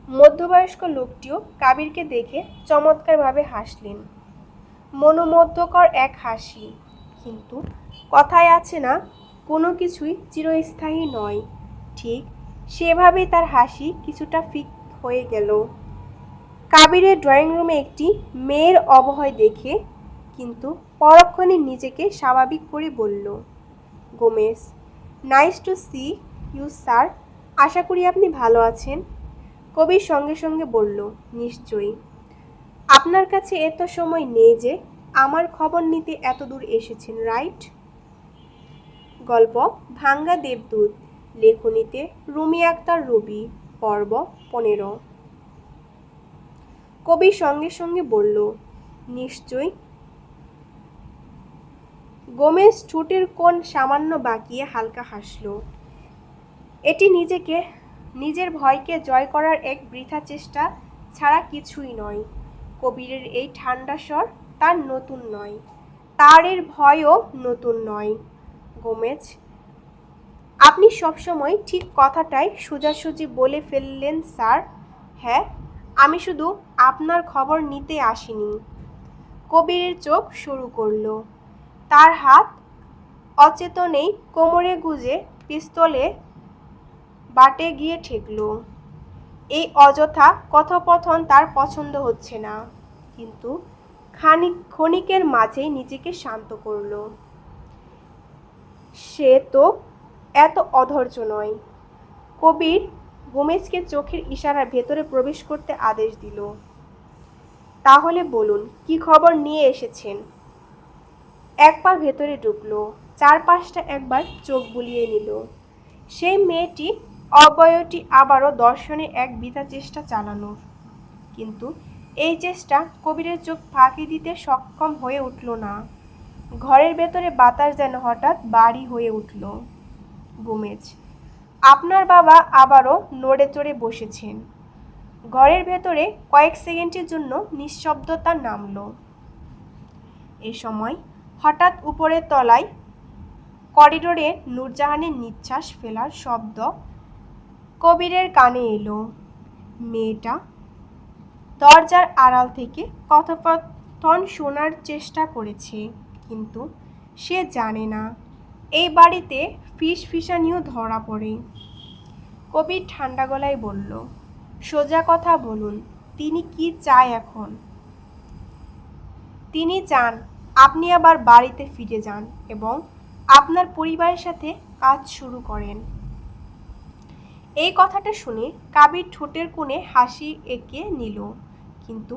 Speaker 1: মধ্যবয়স্ক লোকটিও কাবিরকে দেখে চমৎকারভাবে হাসলেন। মনোমুগ্ধকর এক হাসি। কিন্তু কথায় আছে না, কোনো কিছুই চিরস্থায়ী নয়। ঠিক সেভাবেই তার হাসি কিছুটা ফিক হয়ে গেল। কাবিরের ড্রয়িং রুমে একটি মেয়ের অবহেয় দেখে কিন্তু পরক্ষণে নিজেকে স্বাভাবিক করে বলল, Gomez, nice to see you sir. আশা করি আপনি ভালো আছেন। কবির সঙ্গে সঙ্গে বলল, নিশ্চয়ই। আপনার কাছে এত সময় নেই যে আমার খবর নিতে এত দূর এসেছেন, রাইট? গল্প ভাঙ্গা দেবদূত, লেখনীতে রুমি আক্তার রুবি, পর্ব 15। কবির সঙ্গে সঙ্গে বলল, নিশ্চয়ই। গোমেজ ঠোঁটের কোণ সামান্য বাঁকিয়ে হালকা হাসল। এটি নিজের ভয়কে জয় করার এক বৃথা চেষ্টা ছাড়া কিছুই নয়। কবিরের এই ঠান্ডা স্বর তার নতুন নয়, তার এর ভয়ও নতুন নয়। গোমেজ, আপনি সবসময় ঠিক কথাটাই সোজাসুজি বলে ফেললেন স্যার। হ্যাঁ, আমি শুধু আপনার খবর নিতে আসিনি। কবিরের চোখ শুরু করল। তার হাত অচেতনেই কোমরে গুজে পিস্তলে বাটে গিয়ে ঠেকল। এই অযথা কথোপকথন তার পছন্দ হচ্ছে না, কিন্তু ক্ষণিকের মাঝেই নিজেকে শান্ত করল। সে তো এত অধৈর্য নয়। কবির গোমেজকে চোখের ইশারায় ভেতরে প্রবেশ করতে আদেশ দিল। তাহলে বলুন, কি খবর নিয়ে এসেছেন? এক পা ভেতরে ঢুকলো, চারপাশটা একবার চোখ বুলিয়ে নিল। সেই মেয়েটি অবয়টি আবারও দর্শনে এক বৃথা চেষ্টা চালানোর, কিন্তু এই চেষ্টা কবিরের চোখ ফাঁকি দিতে সক্ষম হয়ে উঠল না। ঘরের ভেতরে বাতাস যেন হঠাৎ ভারী হয়ে উঠল। গোমেজ, আপনার বাবা আবারও নড়ে চড়ে বসেছেন। ঘরের ভেতরে কয়েক সেকেন্ডের জন্য নিঃশব্দতা নামল। এ সময় হঠাৎ উপরের তলায় করিডোরে নূরজাহানের নিঃশ্বাস ফেলার শব্দ কবিরের কানে এলো। মেয়েটা দরজার আড়াল থেকে কথোপকথন শোনার চেষ্টা করেছে, কিন্তু সে জানে না এই বাড়িতে ফিসফিসানিও ধরা পড়ে। কবির ঠান্ডা গলায় বলল, সোজা কথা বলুন, তিনি কি চায় এখন? তিনি চান আপনি আবার বাড়িতে ফিরে যান এবং আপনার পরিবারের সাথে কাজ শুরু করেন। এই কথাটা শুনে কাবির ঠোঁটের কোণে হাসি এঁকে নিল, কিন্তু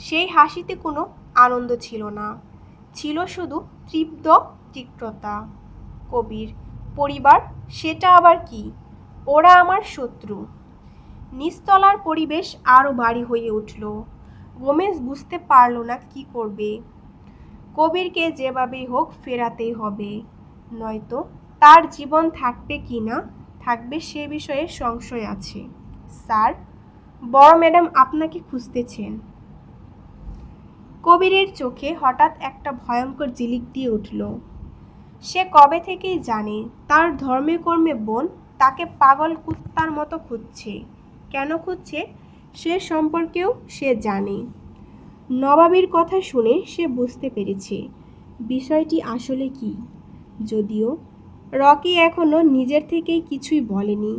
Speaker 1: সেই হাসিতে কোনো আনন্দ ছিল না, ছিল শুধু তৃপ্ত তিক্ততা। কবির পরিবার, সেটা আবার কি? ওরা আমার শত্রু। নিচতলার পরিবেশ আরও ভারী হয়ে উঠল। গোমেজ বুঝতে পারল না কি করবে। কবিরকে যেভাবেই হোক ফেরাতেই হবে, নয়তো তার জীবন থাকবে কি না থাকবে সে বিষয়ে সংশয় আছে। স্যার, বড় ম্যাডাম আপনাকে খুঁজতেছেন। কবিরের চোখে হঠাৎ একটা ভয়ঙ্কর ঝিলিক দিয়ে উঠল। সে কবে থেকেই জানে তার ধর্মে কর্মে বোন তাকে পাগল কুত্তার মতো খুঁজছে। কেন খুঁজছে সে সম্পর্কেও সে জানে। নবাবীর কথা শুনে সে বুঝতে পেরেছে বিষয়টি আসলে কি, যদিও রকি এখনো নিজের থেকেই কিছুই বলেনি।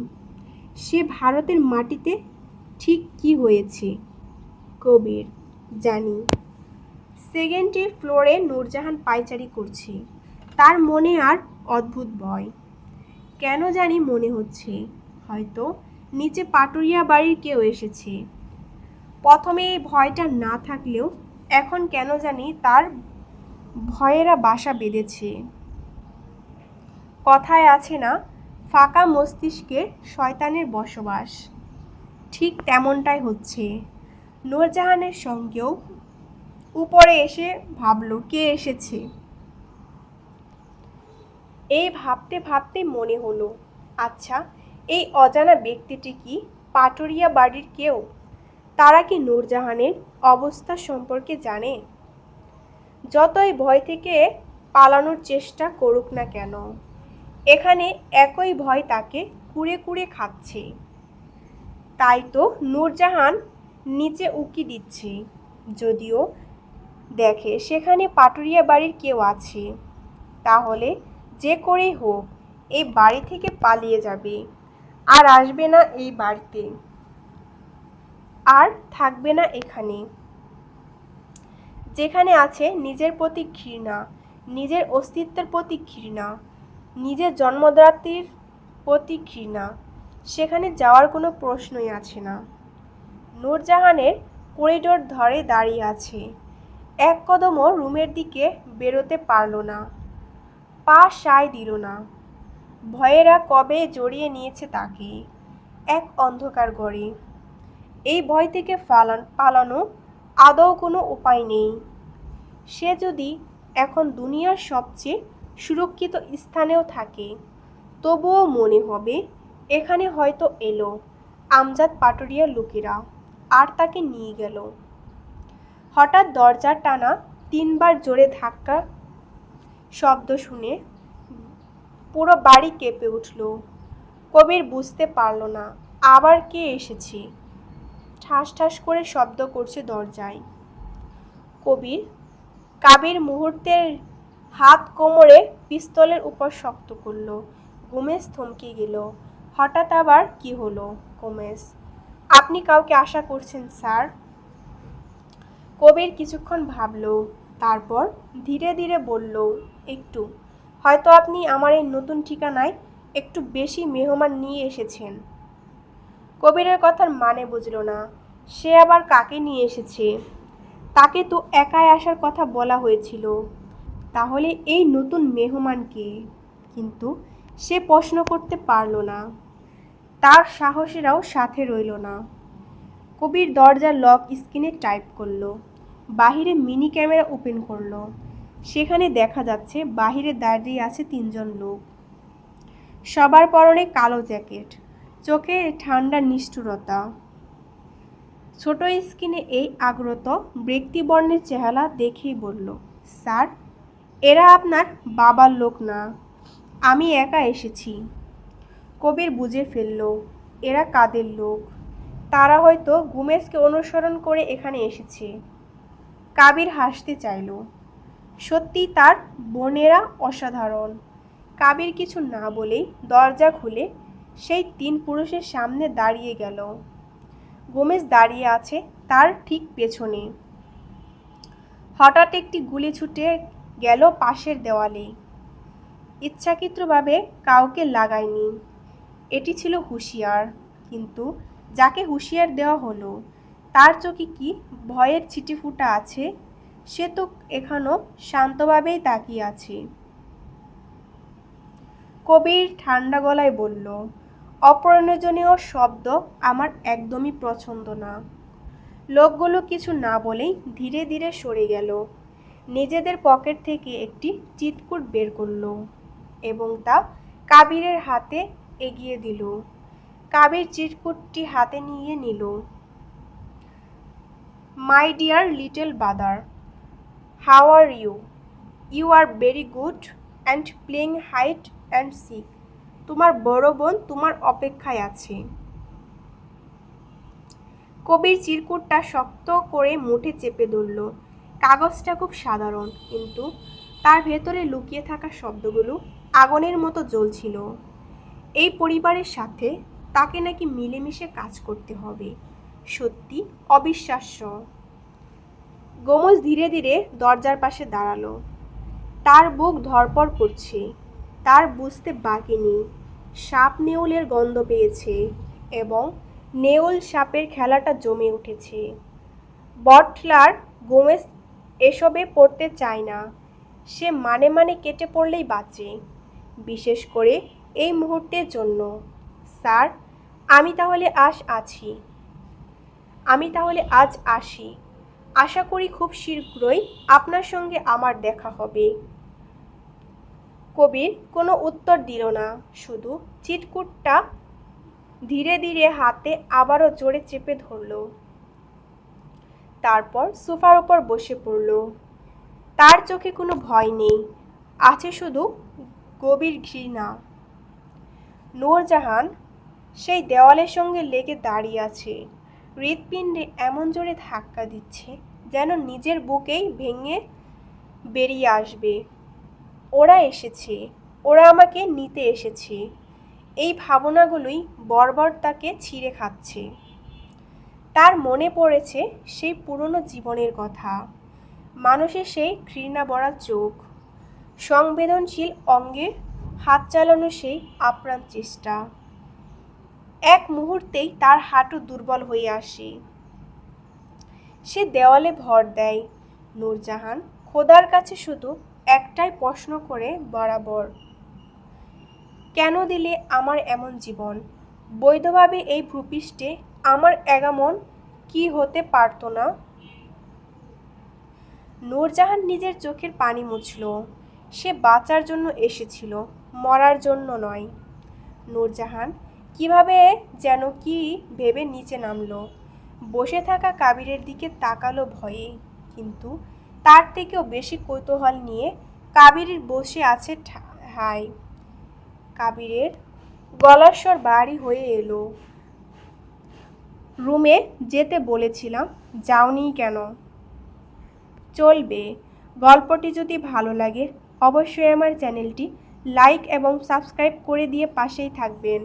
Speaker 1: সে ভারতের মাটিতে ঠিক কি হয়েছে? কবির, জানি। সেকেন্ডে ফ্লোরে নূরজাহান পায়চারি করছে। তার মনে আর অদ্ভুত ভয়। কেন জানি মনে হচ্ছে হয়তো নিচে পাটুরিয়া বাড়ির কেউ এসেছে। প্রথমে এই ভয়টা না থাকলেও এখন কেন জানি তার ভয়েরা বাসা বেঁধেছে। কথায় আছে না, ফাঁকা মস্তিষ্কের শয়তানের বসবাস, ঠিক তেমনটাই হচ্ছে। নূরজাহানের সঙ্গেও উপরে এসে ভাবল কে এসেছে। এই ভাবতে ভাবতে মনে হলো, আচ্ছা, এই অজানা ব্যক্তিটি কি পাটুরিয়া বাড়ির কেউ? তারা কি নূরজাহানের অবস্থা সম্পর্কে জানে? যতই ভয় থেকে পালানোর চেষ্টা করুক না কেন, এখানে একই ভয় তাকে কুড়ে কুড়ে খাচ্ছে। তাই তো নূরজাহান নিচে উকি দিচ্ছে, যদিও দেখে সেখানে পাটুরিয়া বাড়ির কেউ আছে। তাহলে যে করেই হোক এই বাড়ি থেকে পালিয়ে যাবে, আর আসবে না এই বাড়িতে, আর থাকবে না এখানে। যেখানে আছে নিজের প্রতি ঘৃণা, নিজের অস্তিত্বের প্রতি ঘৃণা, নিজের জন্মদাত্রীর প্রতি ঘৃণা, সেখানে যাওয়ার কোনো প্রশ্নই আছে না। নূরজাহানের করিডোর ধরে দাঁড়িয়ে আছে। এক কদমও রুমের দিকে বেরোতে পারল না, পা সায় দিল না। ভয়েরা কবে জড়িয়ে নিয়েছে তাকে এক অন্ধকার ঘরে। এই ভয় থেকে পালানো আদৌ কোনো উপায় নেই। সে যদি এখন দুনিয়ার সবচেয়ে সুরক্ষিত স্থানেও থাকে, তবুও মনে হবে এখানে হয়তো এলো আমজাদ পাটুরিয়ার লোকেরা আর তাকে নিয়ে গেল। হঠাৎ দরজার টানা 3 বার জোরে ধাক্কা শব্দ শুনে পুরো বাড়ি কেঁপে উঠল। কবির বুঝতে পারল না আবার কে এসেছে। ঠাস ঠাস করে শব্দ করছে দরজায়। কাবির মুহূর্তের হাত কোমরে পিস্তলের উপর শক্ত করল। গোমেজ থমকে গেল। হঠাৎ আবার কি হলো? গোমেজ, আপনি কাউকে আশা করছেন স্যার? কবির কিছুক্ষণ ভাবল, তারপর ধীরে ধীরে বলল, একটু। হয়তো আপনি আমার এই নতুন ঠিকানায় একটু বেশি মেহমান নিয়ে এসেছেন। কবিরের কথার মানে বুঝল না। সে আবার কাকে নিয়ে এসেছে? তাকে তো একাই আসার কথা বলা হয়েছিল। তাহলে এই নতুন মেহমান কে? কিন্তু সে প্রশ্ন করতে পারল না। তার সাহসীরাও সাথে রইল না। কবির দরজার লক স্ক্রিনে টাইপ করলো। বাহিরে মিনি ক্যামেরা ওপেন করলো। সেখানে দেখা যাচ্ছে বাহিরে দাঁড়িয়ে আছে 3 জন লোক। সবার পরনে কালো জ্যাকেট, চোখে ঠান্ডা নিষ্ঠুরতা। ছোট স্ক্রিনে এই আগ্রত ব্যক্তিবর্ণের চেহারা দেখেই বলল, স্যার, এরা আপনার বাবার লোক না, আমি একা এসেছি। কবির বুঝে ফেলল এরা কাদের লোক। তারা হয়তো গুমেজকে অনুসরণ করে এখানে এসেছে। কাবির হাসতে চাইল। সত্যি তার বোনেরা অসাধারণ। কাবির কিছু না বলেই দরজা খুলে সেই 3 পুরুষের সামনে দাঁড়িয়ে গেল। গোমেজ দাঁড়িয়ে আছে তার ঠিক পেছনে। হঠাৎ একটি গুলি ছুটে গেল পাশের দেওয়ালে। ইচ্ছাকৃতভাবে কাউকে লাগায়নি। এটি ছিল হুঁশিয়ার। কিন্তু যাকে হুঁশিয়ার দেওয়া হলো তার চোখে কি ভয়ের ছিটেফোঁটা আছে? সে তো এখনো শান্তভাবেই তাকিয়ে আছে। কবির ঠান্ডা গলায় বলল, অপ্রয়োজনীয় শব্দ আমার একদমই পছন্দ না। লোকগুলো কিছু না বলেই ধীরে ধীরে সরে গেল। নিজেদের পকেট থেকে একটি চিৎকুট বের করলো এবং তা কাবিরের হাতে এগিয়ে দিল। কাবির চিৎকুটটি হাতে নিয়ে নিল। My dear little brother, how are you? You are very good and playing hide and seek. তোমার বড় বোন তোমার অপেক্ষায় আছে। কবির চিরকুটটা শক্ত করে মুঠে চেপে ধরল। কাগজটা খুব সাধারণ, কিন্তু তার ভেতরে লুকিয়ে থাকা শব্দগুলো আগুনের মতো জ্বলছিল। এই পরিবারের সাথে তাকে নাকি মিলেমিশে কাজ করতে হবে। সত্যি অবিশ্বাস্য। গোমজ ধীরে ধীরে দরজার পাশে দাঁড়ালো। তার বুক ধড়ফড় করছে। তার বুঝতে বাকি নেই সাপ নেউলের গন্ধ পেয়েছে এবং নেউল সাপের খেলাটা জমে উঠেছে। বটলার গোমেজ এসবে পড়তে চায় না। সে মানে মানে কেটে পড়লেই বাঁচে, বিশেষ করে এই মুহূর্তের জন্য। স্যার, আমি তাহলে আজ আসি। আশা করি খুব শীঘ্রই আপনার সঙ্গে আমার দেখা হবে। কবির কোনো উত্তর দিল না, শুধু চিৎকুটটা ধীরে ধীরে হাতে আবারও জোরে চেপে ধরল। তারপর সোফার উপর বসে পড়ল। তার চোখে কোনো ভয় নেই, আছে শুধু গভীর ঘৃণা। নূরজাহান সেই দেওয়ালের সঙ্গে লেগে দাঁড়িয়ে আছে। হৃৎপিণ্ডে এমন জোরে ধাক্কা দিচ্ছে যেন নিজের বুকেই ভেঙে বেরিয়ে আসবে। ওরা এসেছে, ওরা আমাকে নিতে এসেছে। এই ভাবনাগুলোই বর্বর তাকে ছিঁড়ে খাচ্ছে। তার মনে পড়েছে সেই পুরনো জীবনের কথা, মানুষের সেই ঘৃণা ভরা চোখ, সংবেদনশীল অঙ্গে হাত চালানো সেই আপ্রাণ চেষ্টা। এক মুহূর্তেই তার হাঁটু দুর্বল হয়ে আসে। সে দেওয়ালে ভর দেয়। নূরজাহান খোদার কাছে শুধু একটাই প্রশ্ন করে বরাবর, কেন দিলে আমার এমন জীবন? বৈধভাবে এই ভূপৃষ্ঠে আমার এমন কি হতে পারত না? নূরজাহান নিজের চোখের পানি মুছল। সে বাঁচার জন্য এসেছিল, মরার জন্য নয়। নূরজাহান কিভাবে যেন কি ভেবে নিচে নামলো। বসে থাকা কাবিরের দিকে তাকালো ভয়ে, কিন্তু তার থেকেও বেশি কৌতূহল নিয়ে কাবির বসে আছে ঠায়। কাবিরের গলার স্বর ভারী হয়ে এলো। রুমে যেতে বলেছিলাম, যাওনি কেন? চলবে। গল্পটি যদি ভালো লাগে অবশ্যই আমার চ্যানেলটি লাইক এবং সাবস্ক্রাইব করে দিয়ে পাশেই থাকবেন।